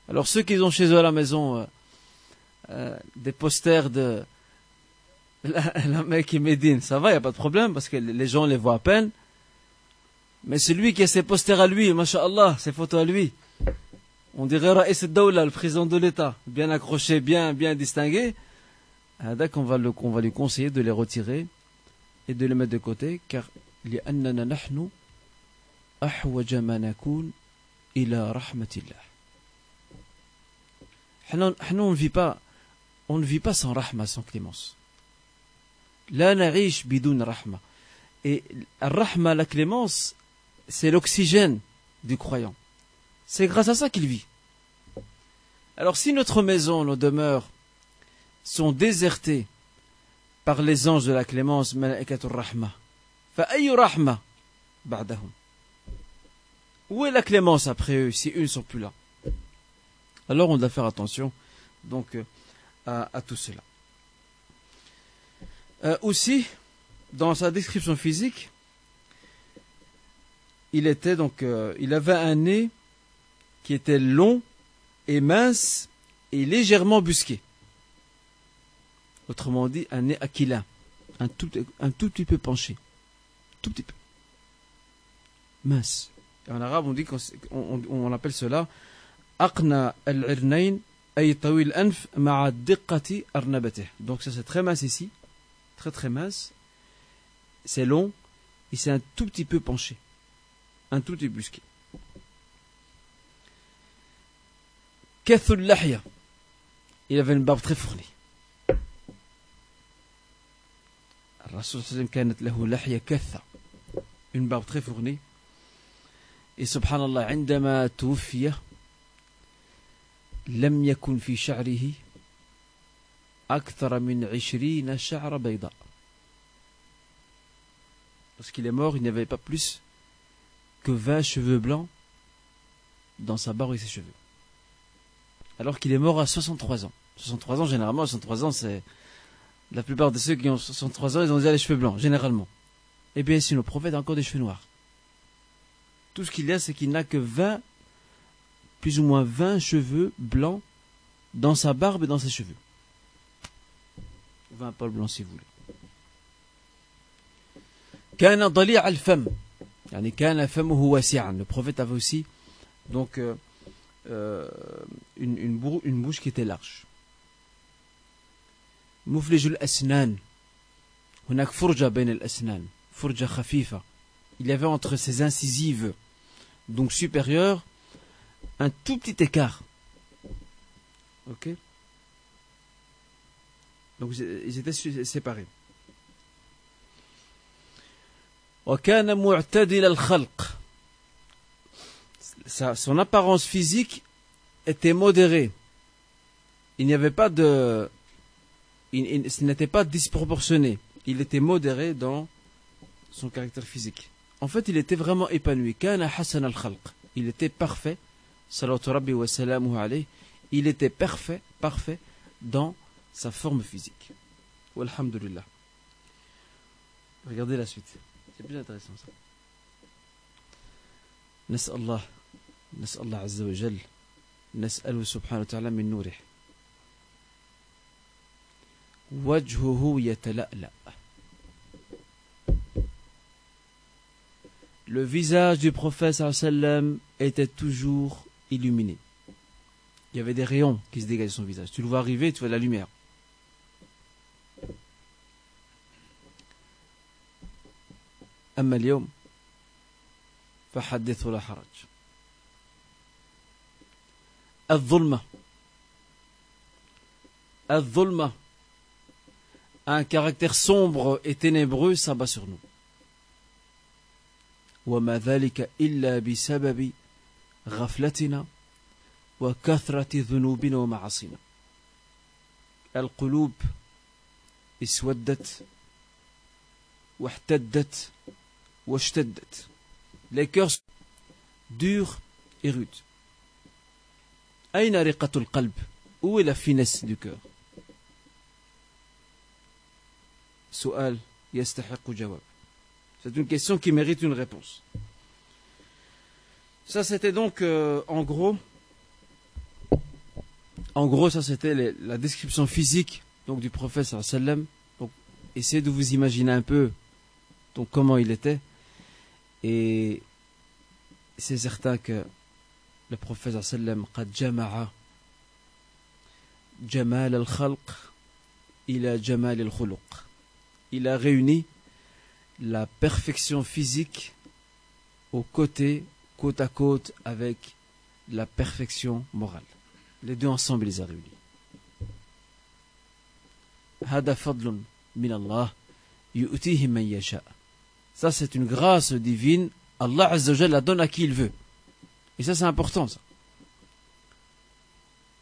Alors ceux qui ont chez eux à la maison des posters de la Mecque et Médine, ça va, il n'y a pas de problème, parce que les gens les voient à peine. Mais celui qui a ses posters à lui, masha'Allah, ses photos à lui, on dirait Raïs Daoula, le président de l'État, bien accroché, bien distingué, on va lui conseiller de les retirer et de les mettre de côté, car لأننا نحن أحوج ما نكون إلى رحمة الله. On ne vit pas sans rahma, sans clémence. لا نعيش بدون رحمة. Et rahma, la clémence, c'est l'oxygène du croyant. C'est grâce à ça qu'il vit. Alors si notre maison, nos demeures sont désertées par les anges de la clémence, malaikatur rahma, fa ayyu rahma ba'dahum. Où est la clémence après eux si eux ne sont plus là? Alors on doit faire attention donc à tout cela. Aussi, dans sa description physique, il avait un nez qui était long et mince et légèrement busqué. Autrement dit, un nez aquilin, un tout petit peu penché, tout petit peu, mince. Et en arabe, on appelle cela aqna al-irnayn ay tawil anf ma'a diqqati arnabatih. Donc ça c'est très mince ici, très mince, c'est long et c'est un tout petit peu penché, un tout petit peu busqué. Kathul lahya, il avait une barbe très fournie. Rasul sallam kanat lahu lahya katha, une barbe très fournie. Et subhanallah, عندما توفي لم يكن في شعره أكثر من 20 شعرة بيضاء. Lorsqu'il est mort, il n'y avait pas plus que 20 cheveux blancs dans sa barbe et ses cheveux. Alors qu'il est mort à 63 ans. 63 ans, généralement, 63 ans, c'est... La plupart de ceux qui ont 63 ans, ils ont déjà les cheveux blancs, généralement. Eh bien, si le prophète a encore des cheveux noirs. Tout ce qu'il y a, c'est qu'il n'a que 20, plus ou moins 20 cheveux blancs dans sa barbe et dans ses cheveux. 20 poils blancs, si vous voulez. كان ضليع الفم يعني كان فمه واسعا. Le prophète avait aussi donc une bouche qui était large. مفلج الأسنان. هناك فرجة بين الأسنان, فرجة خفيفة. Il y avait entre ses incisives donc supérieures un tout petit écart. Ok? Donc ils étaient séparés. وكان معتدل الخلق. Son apparence physique était modérée. Il n'y avait pas de... ce n'était pas disproportionné. Il était modéré dans son caractère physique. En fait, il était vraiment épanoui. كان حسن الخلق. Il était parfait. Salatu Rabbi wa salamuhu alayhi. Il était parfait dans sa forme physique. Walhamdulillah. Regardez la suite. C'est plus intéressant ça. نسأل الله عز وجل نسأله سبحانه وتعالى من نوره. وجهه يتلألأ. Le visage du prophète sallallahu alayhi wa sallam était toujours illuminé. Il y avait des rayons qui se dégageaient de son visage. Tu le vois arriver, tu vois de la lumière. أما اليوم فحدث ولا حرج. الظلمة, un caractère sombre et ténébreux s'abat sur nous. وما ذلك إلا بسبب غفلتنا وكثرة ذنوبنا ومعاصينا. القلوب اسودت واحتدت واشتدت. Les cœurs sont durs et rudes. أين رقة القلب? Où est la finesse du cœur? سؤال يستحق جواب. C'est une question qui mérite une réponse. Ça, c'était donc, en gros, ça, c'était la description physique donc, du prophète sallallahu alayhi wa sallam. Donc, essayez de vous imaginer un peu donc, comment il était. Et c'est certain que le prophète sallallahu alayhi wa sallam قد جمع جمال الخلق إلى جمال الخلق. Il a réuni la perfection physique côte à côte avec la perfection morale. Les deux ensemble, il les a réunis. هذا فضل من الله يؤتيه من يشاء. Ça, c'est une grâce divine. Allah Azza wa Jalla la donne à qui il veut. Et ça, c'est important, ça.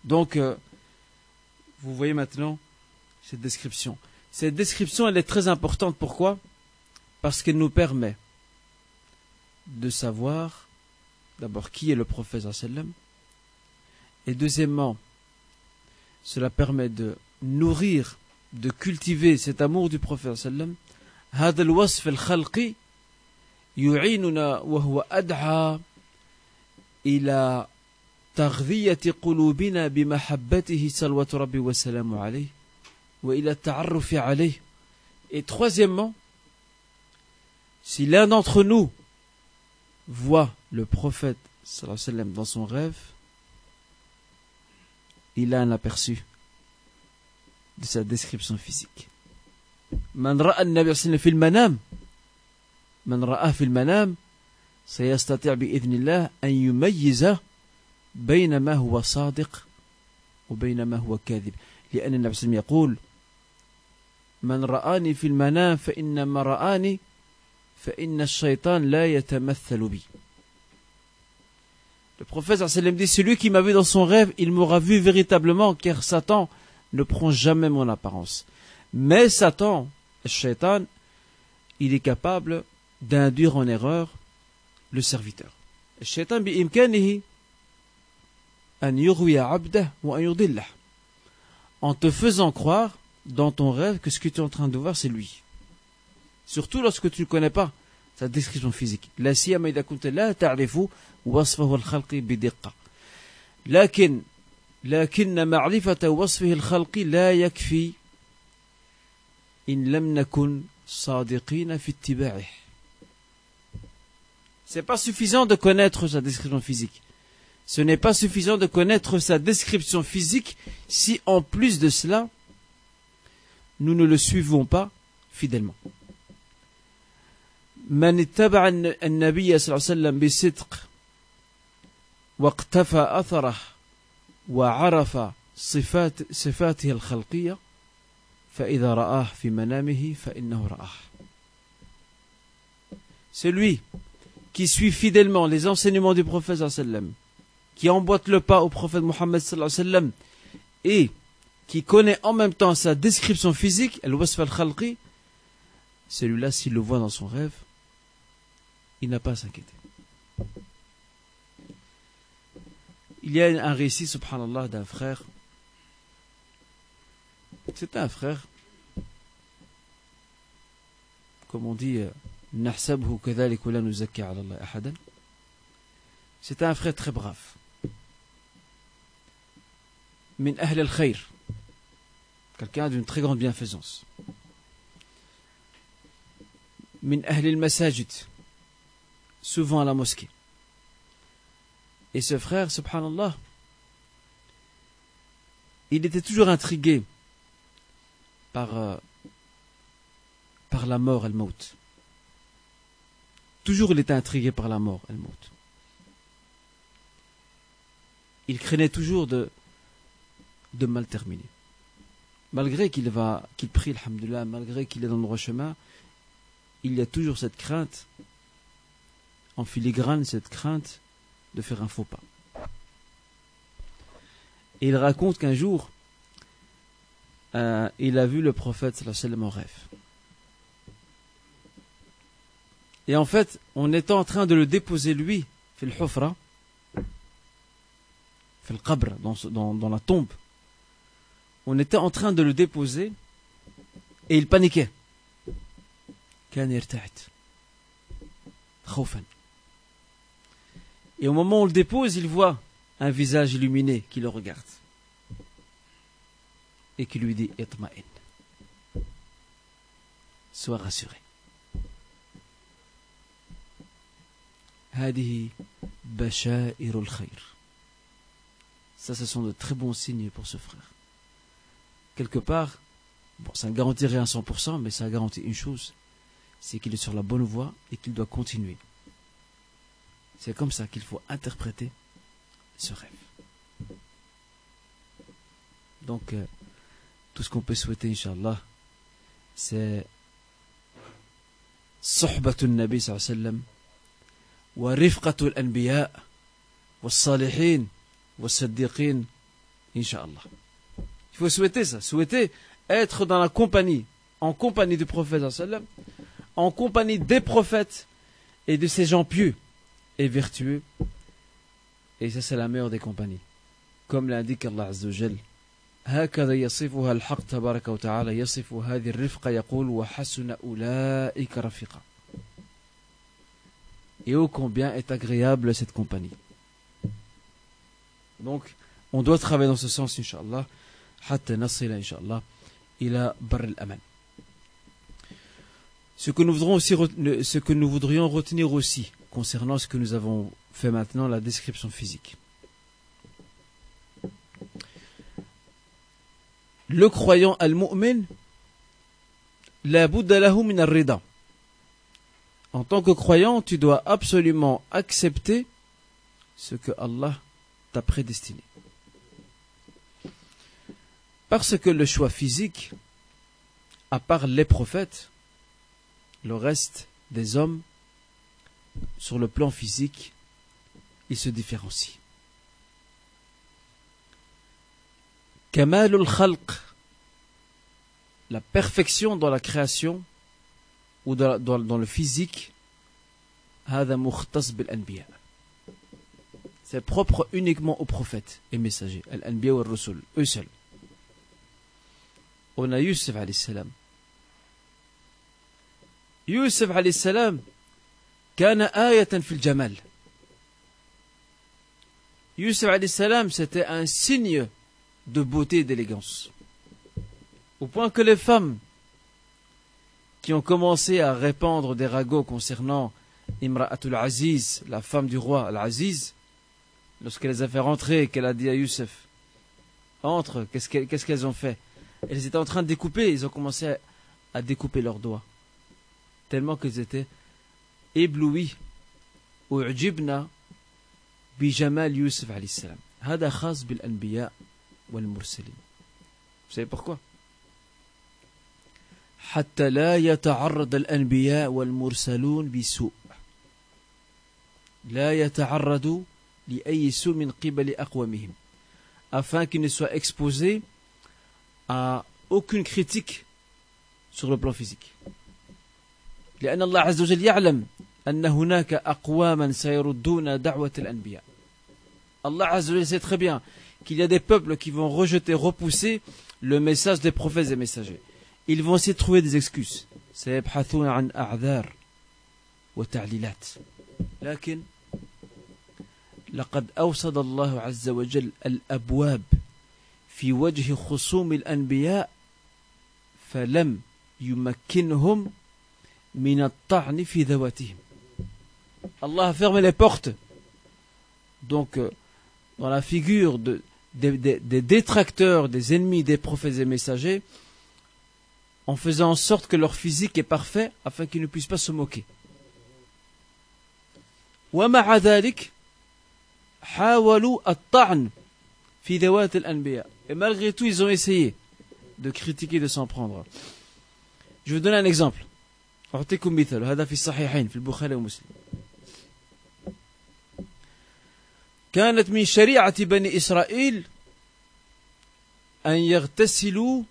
Donc, vous voyez maintenant cette description. Cette description, elle est très importante. Pourquoi? Parce qu'elle nous permet de savoir d'abord qui est le prophète sallallahu alayhi wa sallam. Et deuxièmement, cela permet de nourrir, de cultiver cet amour du prophète sallallahu alayhi wa sallam. هذا الوصف الخلقي يعيننا وهو أدعى إلى تغذية قلوبنا بمحبته صلوات ربي وسلامه عليه وإلى التعرف عليه. Et troisièmement, si l'un d'entre nous voit le prophète sallallahu alayhi wa sallam dans son rêve, il a un aperçu de sa description physique. من رأى النبي صلى الله عليه وسلم في المنام من رآه في المنام سيستطيع بإذن الله أن يميز بين ما هو صادق وبين ما هو كاذب لأن النبي صلى الله عليه وسلم يقول من رآني في المنام فإنما رآني فإن الشيطان لا يتمثل بي. Le prophète sallallahu alayhi wa sallam dit celui qui m'a vu dans son rêve il m'aura vu véritablement car Satan ne prend jamais mon apparence. Mais Satan, le shaitan, il est capable d'induire en erreur le serviteur. Le shaitan بإمكانه أن يغوي عبده وأن يضله. En te faisant croire dans ton rêve que ce que tu es en train de voir c'est lui. Surtout lorsque tu ne connais pas sa description physique. لا سيما إذا كنت لا تعرف وصفه الخلقي بدقة. لكن معرفة وصفه الخلقي لا يكفي إن لم نكن صادقين في اتباعه. C'est pas suffisant de connaître sa description physique. Ce n'est pas suffisant de connaître sa description physique si en plus de cela nous ne le suivons pas fidèlement. من اتبع النبي صلى الله عليه وسلم بصدق واقتفى أثره وعرف صفاته الخلقية فإذا رآه في منامه فإنه رآه. Celui qui suit fidèlement les enseignements du prophète sallallahu alayhi wa sallam, qui emboîte le pas au prophète Mohammed sallallahu alayhi wa sallam et qui connaît en même temps sa description physique, al-wasf al-khalqi, celui-là s'il le voit dans son rêve, il n'a pas à s'inquiéter. Il y a un récit, subhanallah, d'un frère. C'était un frère, comme on dit, نحسبه كذلك ولا نزكي على الله أحدا. C'était un frère très brave. من أهل الخير. Quelqu'un d'une très grande bienfaisance. من أهل المساجد. Souvent à la mosquée. Et ce frère, subhanallah, il était toujours intrigué par la mort, al-maut. Toujours il était intrigué par la mort, al-maut. Il craignait toujours de mal terminer. Malgré qu'il prie, alhamdoulilah, malgré qu'il est dans le droit chemin, il y a toujours cette crainte, en filigrane, cette crainte de faire un faux pas. Et il raconte qu'un jour, il a vu le prophète sallallahu alayhi wa sallam en rêve. Et en fait, on était en train de le déposer lui, fil hufra, fil qabr, dans la tombe. On était en train de le déposer et il paniquait. كان يرتعد. khawfan. Et au moment où on le dépose, il voit un visage illuminé qui le regarde et qui lui dit itma'in, sois rassuré. Hadihi bashairul khair. Ça, ce sont de très bons signes pour ce frère. Quelque part, bon, ça ne garantit rien à 100%, mais ça garantit une chose, c'est qu'il est sur la bonne voie et qu'il doit continuer. C'est comme ça qu'il faut interpréter ce rêve. Donc, tout ce qu'on peut souhaiter, Inch'Allah, c'est Sohbatul Nabi sallallahu alayhi wa sallam, wa rifqatul anbiya, wa salihin, wa saddiqin, Inch'Allah. Il faut souhaiter ça, souhaiter être dans la compagnie, en compagnie du prophète sallallahu alayhi wa sallam, en compagnie des prophètes et de ces gens pieux et vertueux. Et ça, c'est la meilleure des compagnies. Comme l'indique Allah Azza wa Jal, هكذا يصفها الحق تبارك وتعالى يصف هذه الرفقة يقول وحسن أولئك رفيقا. Et ô combien est agréable cette compagnie. Donc, on doit travailler dans ce sens, Inch'Allah, حتى نصل إن شاء الله إلى بر الأمان. Ce que nous voudrions retenir aussi concernant ce que nous avons fait maintenant, la description physique. Le croyant al-mu'min, la budda lahu min ar-rida. En tant que croyant, tu dois absolument accepter ce que Allah t'a prédestiné. Parce que le choix physique, à part les prophètes, le reste des hommes, sur le plan physique, ils se différencient. Kamalul khalq, la perfection dans la création ou dans le physique, hada mukhtas bil anbiya. C'est propre uniquement aux prophètes et messagers, al-anbiya wa rusul, eux seuls. On a Yusuf alayhi salam. Yusuf alayhi salam kana ayatan fil jamal. Yusuf alayhi salam, c'était un signe de beauté et d'élégance. Au point que les femmes qui ont commencé à répandre des ragots concernant Imra'atul Aziz, la femme du roi Al-Aziz, lorsqu'elle les a fait rentrer, qu'elle a dit à Youssef, entre, qu'est-ce qu'elles ont fait? Elles étaient en train de découper, ils ont commencé à découper leurs doigts, tellement qu'ils étaient éblouis. U'jibna bi jamal Yusuf alayhi salam. Hada khas bil anbiya wal mursalin. Vous savez pourquoi? حتى لا يتعرض الأنبياء والمرسلون بسوء لا يتعرضوا لأي سوء من قبل أقوامهم, afin qu'ils ne soient exposés à aucune critique sur le plan physique. لأن الله عز وجل يعلم أن هناك أقواما سيردون دعوة الأنبياء. Allah عز وجل sait très bien qu'il y a des peuples qui vont rejeter, repousser le message des prophètes et messagers. Ils vont essayer de trouver des excuses. سيبحثون عن أعذار وتعليلات. لكن لقد أوصد الله عز وجل الأبواب في وجه خصوم الأنبياء فلم يمكنهم من الطعن في ذواتهم. Allah a fermé les portes. Donc, dans la figure des détracteurs, des ennemis des prophètes et messagers, en faisant en sorte que leur physique est parfait afin qu'ils ne puissent pas se moquer. ومع ذلك حاولوا الطعن في ذوات الأنبياء. Et malgré tout, ils ont essayé de critiquer, de s'en prendre. Je vous donne un exemple. أعطيكم مثال هذا في الصحيحين في البخاري ومسلم. كانت من شريعة بني إسرائيل أن يغتسلوا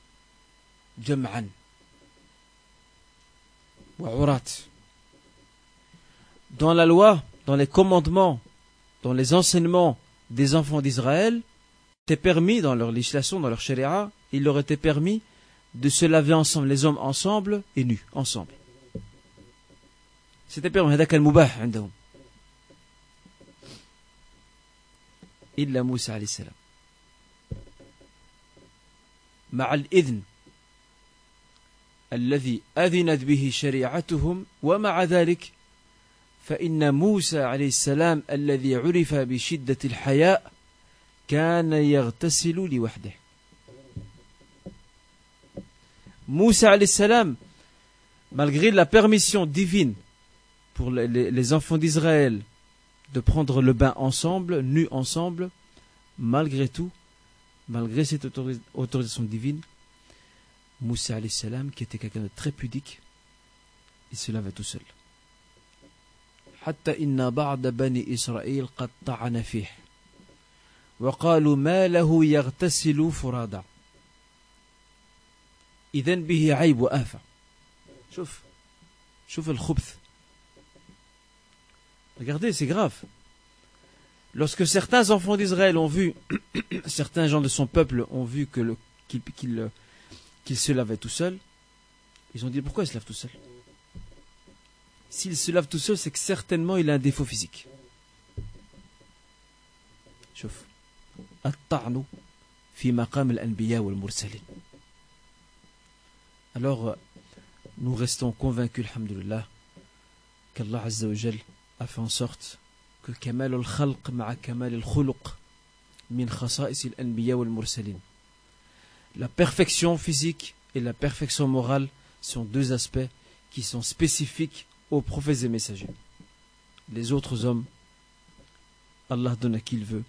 جمعا وعرات. Dans la loi, dans les commandements, dans les enseignements des enfants d'Israël, c'était permis dans leur législation, dans leur sharia, il leur était permis de se laver ensemble, les hommes ensemble et nus ensemble. C'était permis. هذا كان مباح عندهم. إلا موسى عليه السلام مع الإذن الذي أذنت به شريعتهم، ومع ذلك فإن موسى عليه السلام الذي عرف بشدة الحياء كان يغتسل لوحده. Moussa alayhi salam, malgré la permission divine pour les enfants d'Israël de prendre le bain ensemble, nus ensemble, malgré tout, malgré cette autorisation divine, Moussa alayhi salam, qui était quelqu'un de très pudique, il se lavait tout seul. حتى إن بعض بني إسرائيل قد طعن فيه وقالوا ما له يغتسل فرادى إذن به عيب وآفة. شوف الخبث. Regardez, c'est grave. Lorsque certains enfants d'Israël ont vu, certains gens de son peuple ont vu qu'il se lavait tout seul, ils ont dit pourquoi il se lave tout seul? S'il se lave tout seul, c'est que certainement il a un défaut physique. شوف الطعن في مقام الأنبياء والمرسلين. Alors, nous restons convaincus, alhamdulillah, qu'Allah Azza wa Jal a fait en sorte que Kamal al-Khalq ma'a Kamal al-Khuluq min khasa'is al-Anbiya wal-Mursalin. La perfection physique et la perfection morale sont deux aspects qui sont spécifiques aux prophètes et messagers. Les autres hommes, Allah donne à qui il veut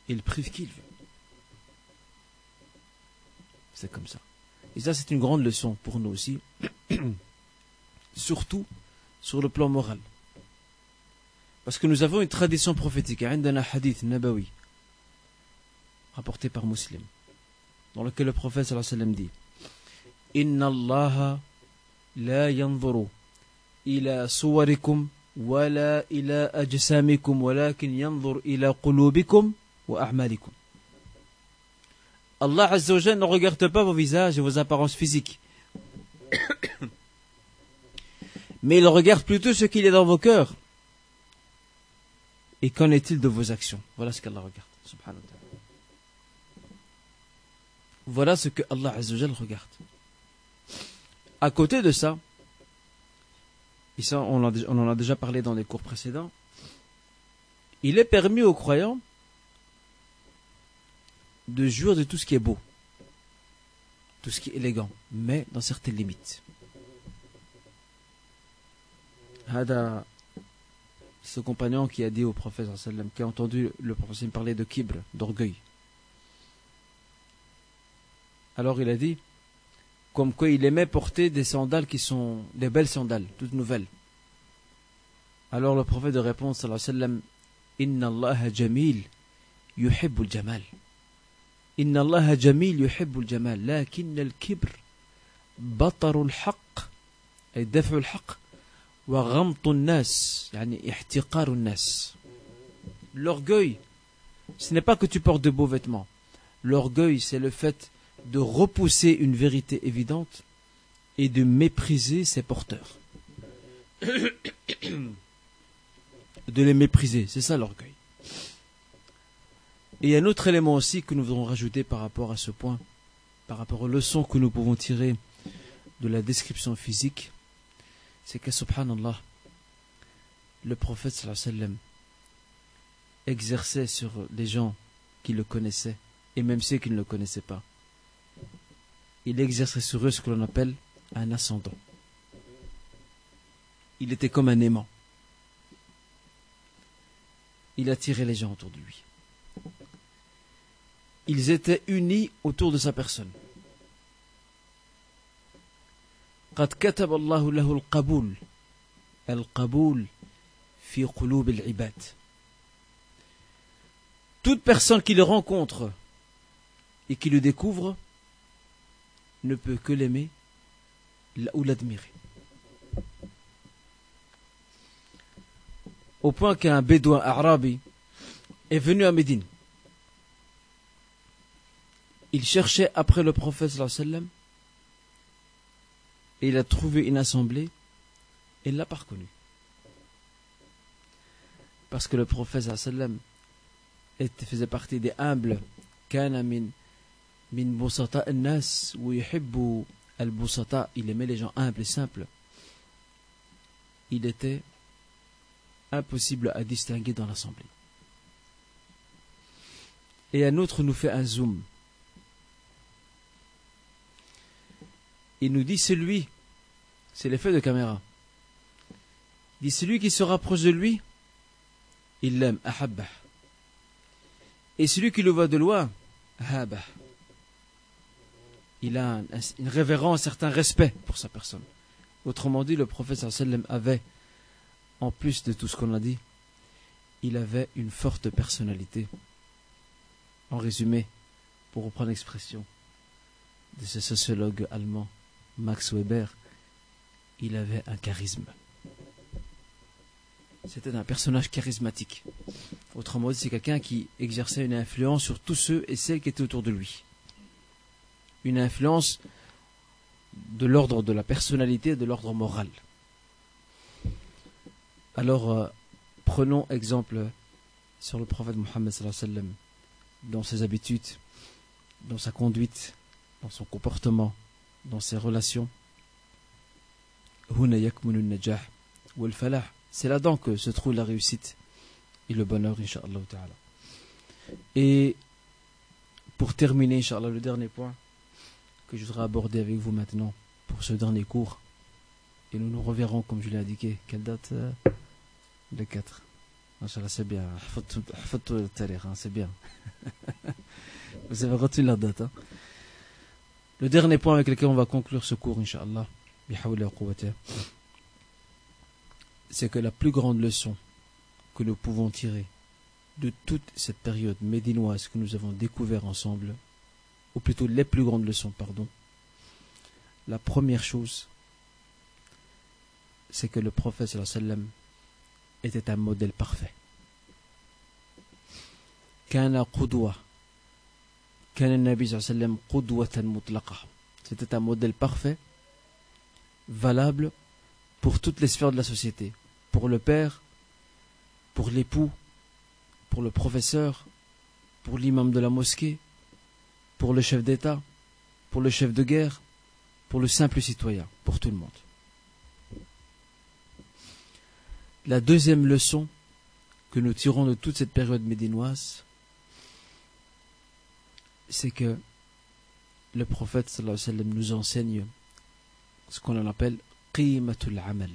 et il prive qui il veut. C'est comme ça. Et ça, c'est une grande leçon pour nous aussi, surtout sur le plan moral. Parce que nous avons une tradition prophétique, un hadith nabawi, rapporté par Muslim, dans lequel le prophète sallallahu alayhi wa sallam dit Inna Allah la yanzuru ila suwarikum wala ila ajsamikum walakin yanzur ila qulubikum wa a'malikum. Allah Azza wa Jalla ne regarde pas vos visages et vos apparences physiques, mais il regarde plutôt ce qu'il y a dans vos cœurs. Et qu'en est-il de vos actions? Voilà ce qu'Allah regarde, subhanahu wa ta'ala. Voilà ce que Allah Azza wa Jalla regarde. À côté de ça, et ça on en a déjà parlé dans les cours précédents, il est permis aux croyants de jouir de tout ce qui est beau, tout ce qui est élégant, mais dans certaines limites. Hada, ce compagnon qui a dit au prophète, qui a entendu le prophète parler de kibr, d'orgueil. Alors il a dit, comme quoi il aimait porter des sandales qui sont des belles sandales, toutes nouvelles. Alors le prophète de répondre, sallallahu alayhi wa sallam, Inna Allah jamil yuhibbul jamal. إن الله جميل يحب الجمال لكن الكبر بطر الحق أي دفع الحق وغمط الناس يعني احتقار الناس. L'orgueil, ce n'est pas que tu portes de beaux vêtements. L'orgueil, c'est le fait de repousser une vérité évidente et de mépriser ses porteurs. De les mépriser, c'est ça l'orgueil. Et il y a un autre élément aussi que nous voudrons rajouter par rapport à ce point, par rapport aux leçons que nous pouvons tirer de la description physique, c'est que subhanallah, le prophète sallallahu alayhi wa sallam exerçait sur les gens qui le connaissaient, et même ceux qui ne le connaissaient pas, il exerçait sur eux ce que l'on appelle un ascendant. Il était comme un aimant. Il attirait les gens autour de lui. Ils étaient unis autour de sa personne. قد كتب الله له القبول القبول في قلوب العباد. Toute personne qui le rencontre et qui le découvre ne peut que l'aimer ou l'admirer. Au point qu'un bédouin arabe est venu à Médine. Il cherchait après le prophète sallallahu alayhi wa sallam et il a trouvé une assemblée et il ne l'a pas reconnu. parce que le prophète sallam faisait partie des humbles. Kana min busata an-nas wa yuhibbu al-busata, il aimait les gens humbles et simples. Il était impossible à distinguer dans l'assemblée. Et un autre nous fait un zoom. Il nous dit celui, c'est l'effet de caméra, il dit celui qui se rapproche de lui, il l'aime, ahabbah. Et celui qui le voit de loin, ahabah. Il a une révérence, un certain respect pour sa personne. Autrement dit, le prophète sallam avait, en plus de tout ce qu'on a dit, il avait une forte personnalité. En résumé, pour reprendre l'expression de ce sociologue allemand, Max Weber, il avait un charisme. C'était un personnage charismatique. Autrement dit, c'est quelqu'un qui exerçait une influence sur tous ceux et celles qui étaient autour de lui. Une influence de l'ordre de la personnalité, de l'ordre moral. Alors, prenons exemple sur le prophète Mohammed sallallahu alayhi wa sallam, dans ses habitudes, dans sa conduite, dans son comportement, dans ses relations. C'est là-dedans que se trouve la réussite et le bonheur, incha'Allah ta'ala. Et pour terminer, incha'Allah, le dernier point que je voudrais aborder avec vous maintenant pour ce dernier cours, et nous nous reverrons, comme je l'ai indiqué. Quelle date? Le 4. Inch'Allah, c'est bien. C'est bien. Vous avez retenu la date. Hein? Le dernier point avec lequel on va conclure ce cours, incha'Allah, c'est que la plus grande leçon que nous pouvons tirer de toute cette période médinoise que nous avons découvert ensemble, ou plutôt les plus grandes leçons, pardon, la première chose, c'est que le prophète sallallahu alayhi wa sallam était un modèle parfait. Kana qudwa. Kana nabi sallallahu alayhi wa sallam qudwatan mutlaqa. C'était un modèle parfait, valable pour toutes les sphères de la société. Pour le père, pour l'époux, pour le professeur, pour l'imam de la mosquée, pour le chef d'État, pour le chef de guerre, pour le simple citoyen, pour tout le monde. La deuxième leçon que nous tirons de toute cette période médinoise, c'est que le prophète sallallahu alayhi wa sallam nous enseigne ce qu'on appelle qimatul amal,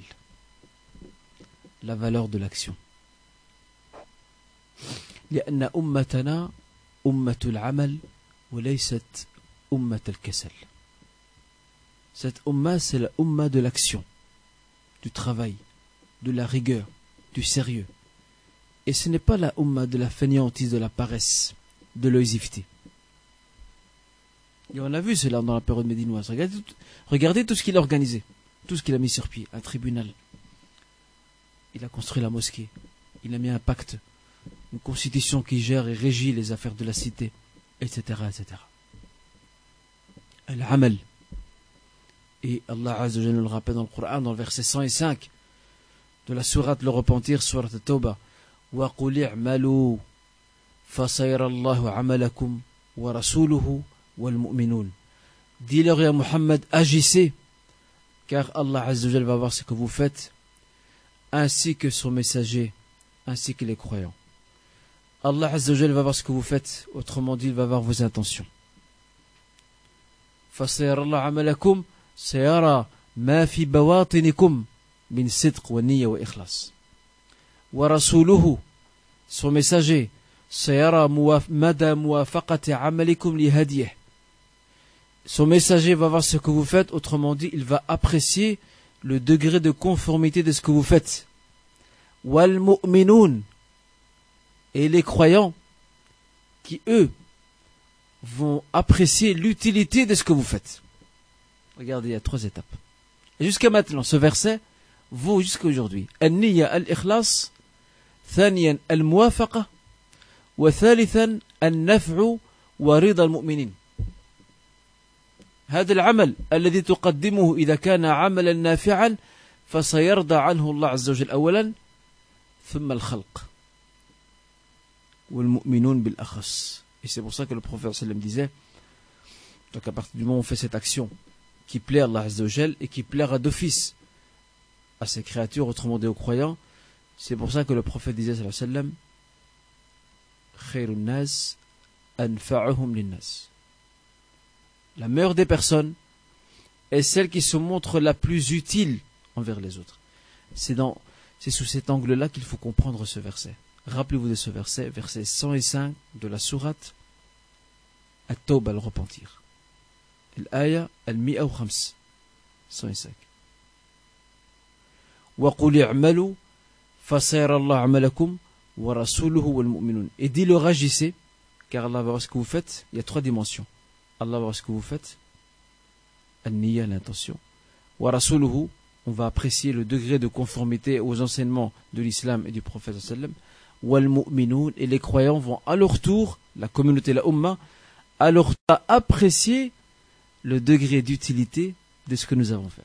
la valeur de l'action. لأن أمتنا أمة العمل وليست أمة الكسل. Cette umma, c'est la umma de l'action, du travail, de la rigueur, du sérieux. Et ce n'est pas la umma de la fainéantise, de la paresse, de l'oisiveté. Et on a vu cela dans la période médinoise. Regardez tout ce qu'il a organisé, tout ce qu'il a mis sur pied. Un tribunal, il a construit la mosquée, il a mis un pacte, une constitution qui gère et régit les affaires de la cité, etc. etc. Al-amal. Et Allah Azza wa Jalla nous le rappelle dans le Coran, dans le verset 105 de la sourate Le Repentir, sourate Tawbah. Wa qul i'malu fasayara Allahu 'amalakum wa rasuluhu wal mu'minun. Dis-leur à Muhammad, agissez, car Allah Azza wa Jalla va voir ce que vous faites, ainsi que son messager, ainsi que les croyants. Allah Azza wa Jalla va voir ce que vous faites, autrement dit, il va voir vos intentions. Fasayara Allahu 'amalakum سيرى ما في بواطنكم من صدق ونية وإخلاص. ورسوله, son messager, سيرى مدى موافقة عملكم لهديه. Son messager va voir ce que vous faites, autrement dit, il va apprécier le degré de conformité de ce que vous faites. والمؤمنون, et les croyants qui, eux, vont apprécier l'utilité de ce que vous faites. Regardez, il y a 3 étapes. Et jusqu'à maintenant, ce verset vaut jusqu'à aujourd'hui. Al-Niyya al-Ikhlas, ثانيا الموافقة, وثالثا النفع ورضا المؤمنين. هذا العمل الذي تقدمه إذا كان عملا نافعا فسيرضى عنه الله عز وجل أولا ثم الخلق. والمؤمنون بالأخص. Et c'est pour ça que le prophète sallam disait, donc à partir du moment où on fait cette action qui plaît à Allah Azza wa Jal et qui plaira d'office à ses créatures, autrement dit aux croyants, c'est pour ça que le prophète disait sallallahu alayhi wa sallam, khayrun nas anfa'uhum linnas. La meilleure des personnes est celle qui se montre la plus utile envers les autres. C'est sous cet angle-là qu'il faut comprendre ce verset. Rappelez-vous de ce verset, verset 105 de la sourate At-Tawbah, le repentir. L'aya al-105. 105. وَقُلِ اعْمَلُوا فَسَيَرَ اللَّهُ عَمَلَكُمْ وَرَسُولُهُ وَالْمُؤْمِنُونَ. Et dit le agissez, car Allah va voir ce que vous faites. Il y a 3 dimensions. Allah va voir ce que vous faites. Al-Niyya, l'intention. Wa rasuluhu, on va apprécier le degré de conformité aux enseignements de l'islam et du prophète sallam. Wal mu'minoun, et les croyants vont à leur tour, la communauté, la umma, à leur tour apprécier le degré d'utilité de ce que nous avons fait.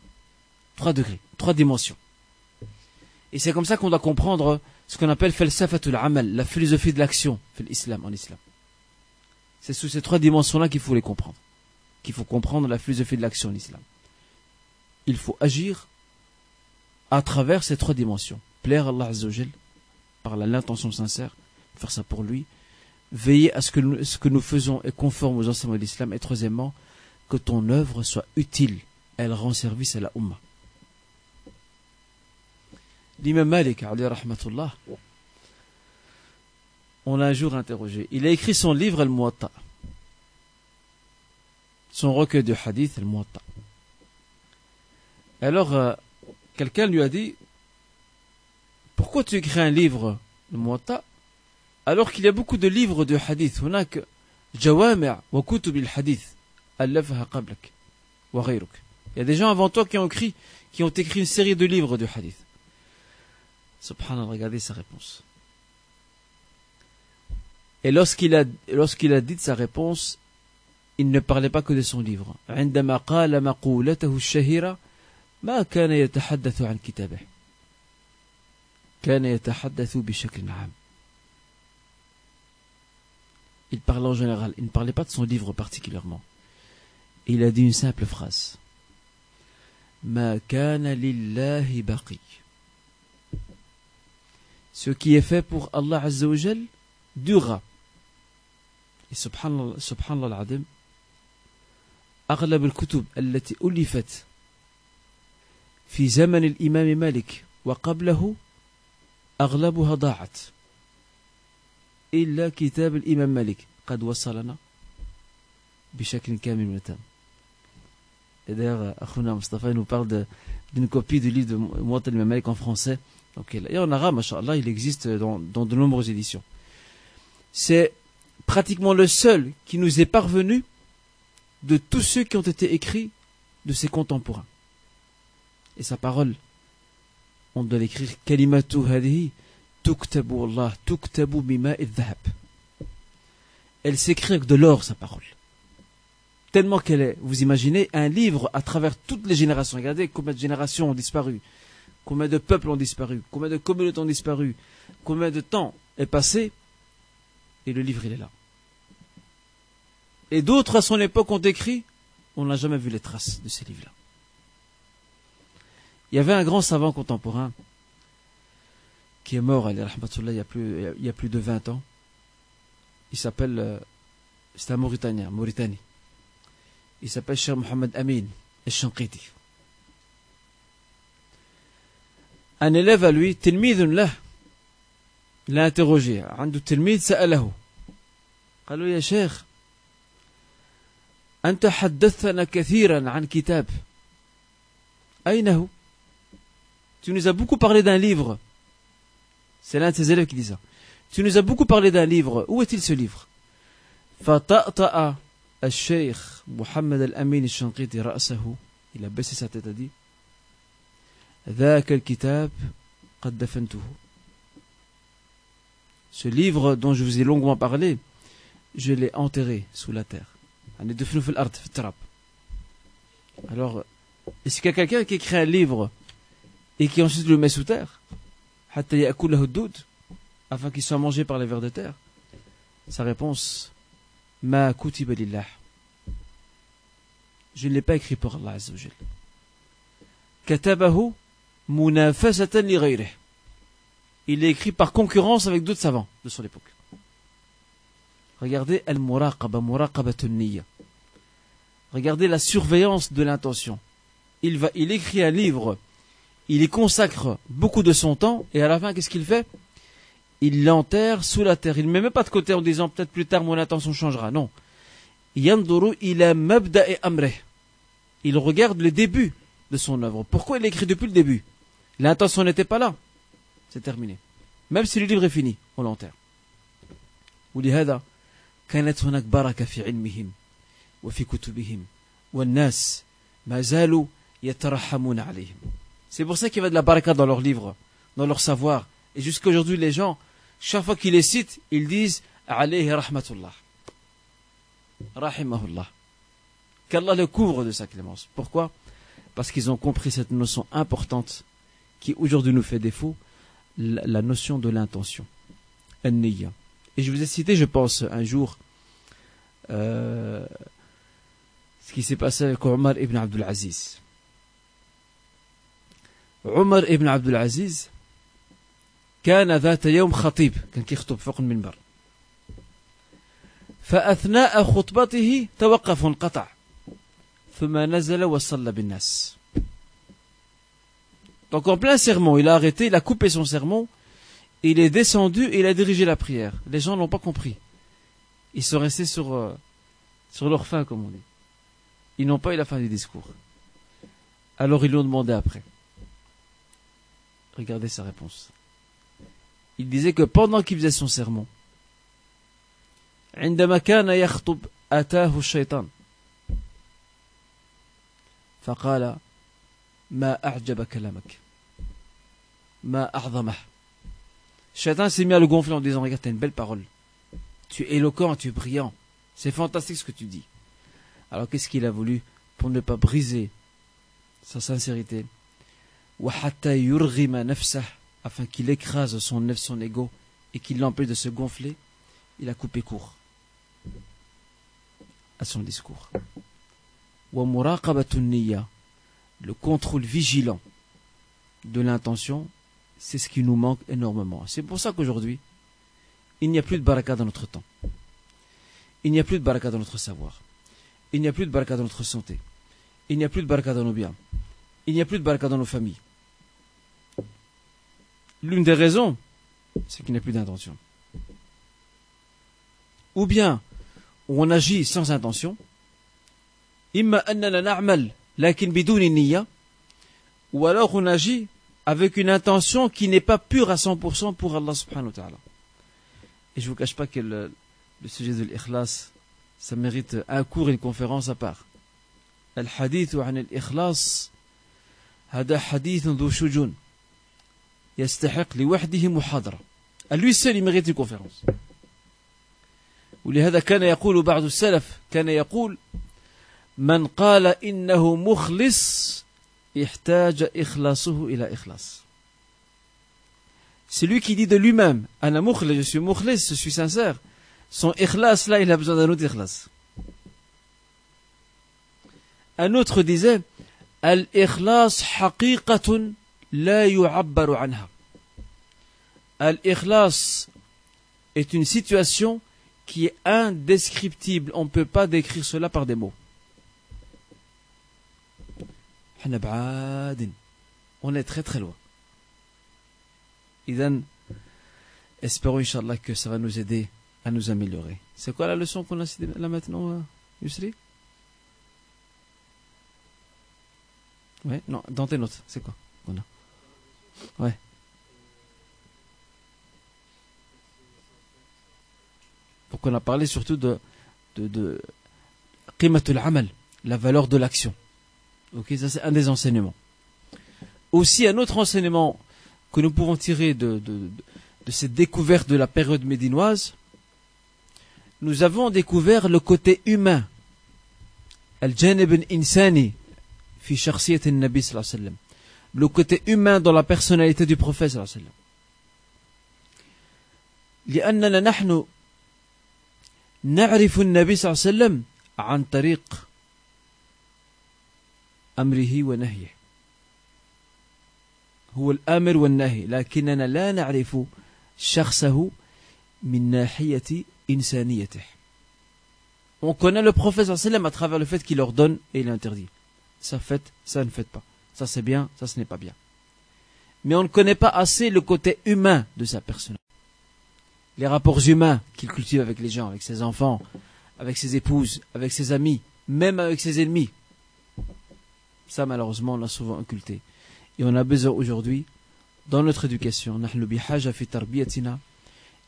3 degrés, 3 dimensions. Et c'est comme ça qu'on doit comprendre ce qu'on appelle falsafatul amal, la philosophie de l'action en islam. C'est sous ces 3 dimensions-là qu'il faut les comprendre. Qu'il faut comprendre la philosophie de l'action en islam. Il faut agir à travers ces 3 dimensions. Plaire à Allah Azza wa Jal par l'intention sincère, faire ça pour lui. Veiller à ce que nous faisons est conforme aux enseignements de l'islam. Et troisièmement, que ton œuvre soit utile. Elle rend service à la Ummah. L'imam Malik, alayhi rahmatullah, on l'a un jour interrogé. Il a écrit son livre Al-Muwatta. Son recueil de hadith Al-Muwatta. Alors, quelqu'un lui a dit, pourquoi tu écris un livre Al-Muwatta alors qu'il y a beaucoup de livres de hadith? هناك جوامع وكتب الحديث ألفها قبلك وغيرك. Il y a des gens avant toi qui ont écrit une série de livres de hadith. Subhanallah, regardez sa réponse. Et lorsqu'il a dit sa réponse, il ne parlait pas que de son livre. عندما قال مقولته الشهيرة ما كان يتحدث عن كتابه. كان يتحدث بشكل عام. Il parlait en général, il ne parlait pas de son livre particulièrement. Et il a dit une simple phrase. ما كان لله بقي. Ce qui est fait pour Allah Azza wa Jal durera. Et subhanallah al-azim, أغلب الكتب التي ألفت في زمن الإمام مالك وقبله أغلبها ضاعت إلا كتاب الإمام مالك قد وصلنا بشكل كامل وتام. Et d'ailleurs, Akhouna Mustafa nous parle d'une copie du livre de Muwatta al-Imam Malik en français. Donc, et en arabe, machallah, il existe dans de nombreuses éditions. C'est pratiquement le seul qui nous est parvenu de tous ceux qui ont été écrits de ses contemporains. Et sa parole, on doit l'écrire kalimatu hadihi tuktabu Allah tuktabu bima'i dhahab. Elle s'écrit avec de l'or, sa parole. Tellement qu'elle est, vous imaginez, un livre à travers toutes les générations. Regardez combien de générations ont disparu, combien de peuples ont disparu, combien de communautés ont disparu, combien de temps est passé, et le livre il est là. Et d'autres à son époque ont écrit, on n'a jamais vu les traces de ces livres-là. Il y avait un grand savant contemporain qui est mort, il y a plus de 20 ans. Il s'appelle, c'est un Mauritanien, Mauritanie. Il s'appelle Cheikh Mohamed Amin al-Shanqiti. Un élève à lui, tilmidun lah, l'a interrogé. عنده تلميذ سأله. قال له يا شيخ أنت حدثنا كثيرا عن كتاب أين هو؟ Tu nous as beaucoup parlé d'un livre. C'est l'un de ses élèves qui dit ça. Tu nous as beaucoup parlé d'un livre. Où est-il ce livre? فطأطأ الشيخ محمد الأمين الشنقيطي رأسه. Il a baissé sa tête et a dit ذاك الكتاب قد دفنته. Ce livre dont je vous ai longuement parlé, je l'ai enterré sous la terre. Alors, est-ce qu'il y a quelqu'un qui écrit un livre et qui ensuite le met sous terre afin qu'il soit mangé par les vers de terre? Sa réponse, Ma kutiba lillah. Je ne l'ai pas écrit pour Allah Azza wa Jal. Katabahu munafasatan li ghayrih. Il est écrit par concurrence avec d'autres savants de son époque. Regardez al-muraqaba, muraqabatun niyya. Regardez la surveillance de l'intention. Il écrit un livre, il y consacre beaucoup de son temps, et à la fin, qu'est-ce qu'il fait? Il l'enterre sous la terre. Il ne met même pas de côté en disant peut-être plus tard mon intention changera. Non. Yanduru ila mabda'i amrih. Il regarde le début de son œuvre. Pourquoi il écrit depuis le début? L'intention n'était pas là. C'est terminé. Même si le livre est fini, on l'enterre. ولهذا كانت هناك بركة في علمهم وفي كتبهم والناس ما زالوا يترحمون عليهم. C'est pour ça qu'il y avait de la baraka dans leurs livres, dans leur savoir. Et jusqu'à aujourd'hui, les gens, chaque fois qu'ils les citent, ils disent alayhi rahmatullah. Rahimahullah. Qu'Allah le couvre de sa clémence. Pourquoi? Parce qu'ils ont compris cette notion importante qui aujourd'hui nous fait défaut, la notion de l'intention. An-niyya. Et je vous ai cité, je pense, un jour, ce qui s'est passé avec Omar ibn Abdul Aziz. Omar ibn Abdul Aziz كان ذات يوم خطيب كان يخطب فوق المنبر فأثناء خطبته توقف انقطع ثم نزل وصلى بالناس. Donc en plein sermon, il a arrêté, il a coupé son sermon, il est descendu et il a dirigé la prière. Les gens n'ont pas compris. Ils sont restés sur leur faim, comme on dit. Ils n'ont pas eu la fin du discours. Alors ils lui ont demandé après. Regardez sa réponse. Il disait que pendant qu'il faisait son sermon, عندما كان يخطب أتاه الشيطان فقال ما أعجب كلامك ما أعظمه. Shaitan s'est mis à le gonfler en disant regarde, tu as une belle parole, tu es éloquent, tu es brillant, c'est fantastique ce que tu dis. Alors qu'est-ce qu'il a voulu pour ne pas briser sa sincérité? وحتى يرغم نفسه, afin qu'il écrase son ego et qu'il l'empêche de se gonfler, il a coupé court à son discours. ومراقبة النية, le contrôle vigilant de l'intention, c'est ce qui nous manque énormément. C'est pour ça qu'aujourd'hui, il n'y a plus de baraka dans notre temps. Il n'y a plus de baraka dans notre savoir. Il n'y a plus de baraka dans notre santé. Il n'y a plus de baraka dans nos biens. Il n'y a plus de baraka dans nos familles. L'une des raisons, c'est qu'il n'y a plus d'intention. Ou bien, on agit sans intention. Imma annana na'mal lakin bidouni niyya. Ou alors on agit avec une intention qui n'est pas pure à 100% pour Allah subhanahu wa ta'ala. Et je ne vous cache pas que le sujet de l'ikhlas, ça mérite un cours et une conférence à part. Al-hadith an al-ikhlas, hada hadith dhu shujun, yastahiq li wahdihi muhadara. À lui seul, il mérite une conférence. ولهذا كان يقول بعض السلف كان يقول من قال إنه مخلص يحتاج إخلاصه إلى إخلاص. C'est lui qui dit de lui-même أنا مخلص, je suis mukhlis, je suis sincère. Son ikhlas là, il a besoin d'un autre ikhlas. Un autre disait الإخلاص حقيقة لا يعبر عنها. Al-ikhlas est une situation qui est indescriptible. On ne peut pas décrire cela par des mots. On est très très loin. Idan, espérons Inch'Allah que ça va nous aider à nous améliorer. C'est quoi la leçon qu'on a citée là maintenant, Yusri? Ouais, non, dans tes notes, c'est quoi qu'on a? Ouais. Donc on a parlé surtout de qimatul amal, la valeur de l'action. Ok, ça c'est un des enseignements. Aussi un autre enseignement que nous pouvons tirer de cette découverte de la période médinoise, nous avons découvert le côté humain, al-janib al-insani fi shakhsiyat an-nabi sallallahu alayhi wa sallam, le côté humain dans la personnalité du prophète sallallahu alayhi wa sallam. لأننا نحن نعرف النبي صلى الله عليه وسلم عن طريق أمره ونهيه هو الآمر والنهي لكننا لا نعرف شخصه من ناحية إنسانيته. On connaît le prophète sallallahu alayhi wa sallam à travers le fait qu'il ordonne et il interdit. Ça faites, ça ne faites pas. Ça c'est bien, ça ce n'est pas bien. Mais on ne connaît pas assez le côté humain de sa personne. Les rapports humains qu'il cultive avec les gens, avec ses enfants, avec ses épouses, avec ses amis, même avec ses ennemis. Ça malheureusement on l'a souvent occulté. Et on a besoin aujourd'hui, dans notre éducation, نحن بحاجة في تربيتنا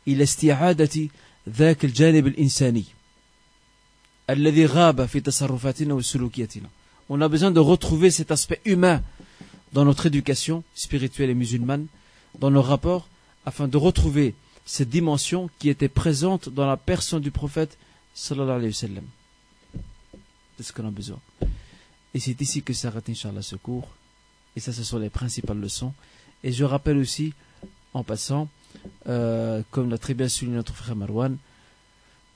إلى استعادة ذاك الجانب الإنساني الذي غاب في تصرفاتنا وسلوكياتنا. On a besoin de retrouver cet aspect humain dans notre éducation spirituelle et musulmane, dans nos rapports, afin de retrouver cette dimension qui était présente dans la personne du prophète sallallahu alayhi wa sallam. C'est ce qu'on a besoin. Et c'est ici que s'arrête Inch'Allah ce cours. Et ça, ce sont les principales leçons. Et je rappelle aussi, en passant, comme l'a très bien souligné notre frère Marwan,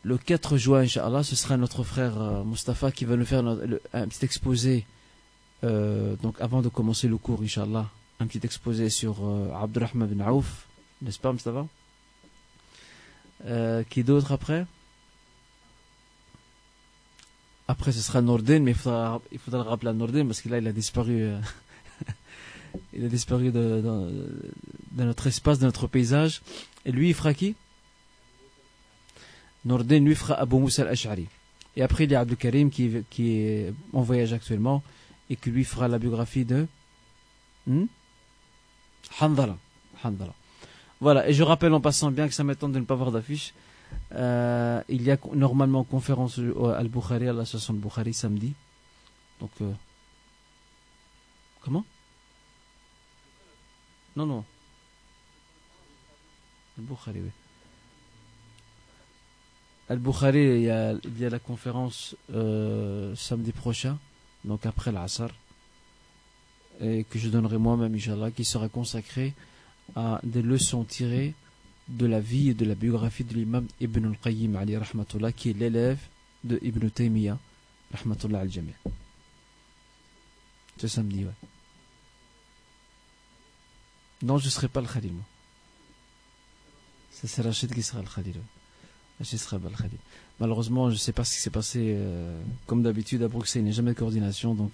le 4 juin, Inch'Allah, ce sera notre frère Mustafa qui va nous faire un petit exposé, donc avant de commencer le cours, Inch'Allah, un petit exposé sur Abdurrahman bin Aouf, n'est-ce pas Mustafa? Qui d'autre après? Après, ce sera Nordin, mais il faudra le rappeler à Nordin parce que là, il a disparu. Il a disparu de notre espace, de notre paysage. Et lui, il fera qui? Nordin, lui, fera Abu Moussa al-Ash'ari. Et après, il y a Abdul Karim qui est en voyage actuellement et qui lui fera la biographie de Handala. Voilà, et je rappelle en passant, bien que ça m'étonne de ne pas avoir d'affiche, il y a normalement conférence al-Bukhari, à l'association al-Bukhari samedi. Donc, comment? Non. Al-Bukhari, oui. Al-Bukhari, il y a la conférence samedi prochain, donc après l'Asr, et que je donnerai moi-même, Inch'Allah, qui sera consacrée à des leçons tirées de la vie et de la biographie de l'imam Ibn al-Qayyim Ali rahmatullah, qui est l'élève de Ibn Taymiyyah rahmatullah al-Jami'. Ce samedi, ouais. Non, je ne serai pas le Khalil, moi. C'est Rachid qui sera le Khalil. Rachid sera le Khalil. Malheureusement, je ne sais pas ce qui s'est passé. Comme d'habitude, à Bruxelles, il n'y a jamais de coordination, donc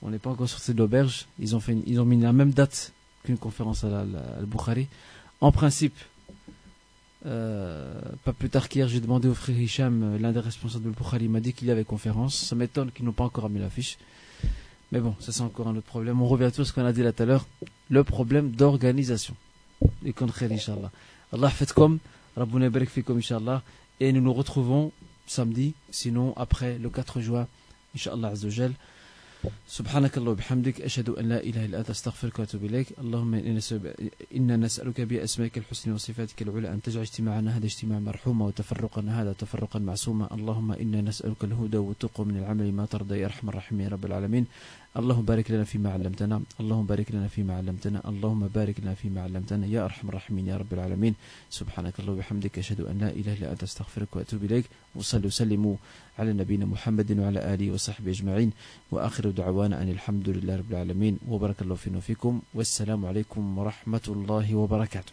on n'est pas encore sorti de l'auberge. Ils ont mis la même date qu'une conférence à al-Bukhari. En principe, pas plus tard qu'hier, j'ai demandé au frère Hicham, l'un des responsables de al-Bukhari, il m'a dit qu'il y avait conférence. Ça m'étonne qu'ils n'ont pas encore mis l'affiche. Mais bon, ça c'est encore un autre problème. On revient à tout ce qu'on a dit là tout à l'heure. Le problème d'organisation. Et qu'on crée, Inch'Allah. Allah fait comme, Rabbouna barik fikum, Inch'Allah. Et nous nous retrouvons samedi, sinon après le 4 juin, Inch'Allah Azzawajal. سبحانك اللهم وبحمدك أشهد أن لا إله إلا أنت أستغفرك وأتوب إليك اللهم إنا نسألك بأسمائك الحسنى وصفاتك العلى أن تجعل اجتماعنا هذا اجتماع مرحوما وتفرقنا هذا تفرقا معصوما اللهم إنا نسألك الهدى والتقى من العمل ما ترضى يا أرحم الراحمين يا رب العالمين اللهم بارك لنا فيما علمتنا اللهم بارك لنا فيما علمتنا اللهم بارك لنا فيما علمتنا يا أرحم الراحمين يا رب العالمين سبحانك اللهم وبحمدك أشهد أن لا إله إلا أنت أستغفرك وأتوب إليك وصلوا وسلموا على نبينا محمد وعلى آله وصحبه أجمعين وآخر دعوانا أن الحمد لله رب العالمين وبارك الله فينا وفيكم والسلام عليكم ورحمة الله وبركاته.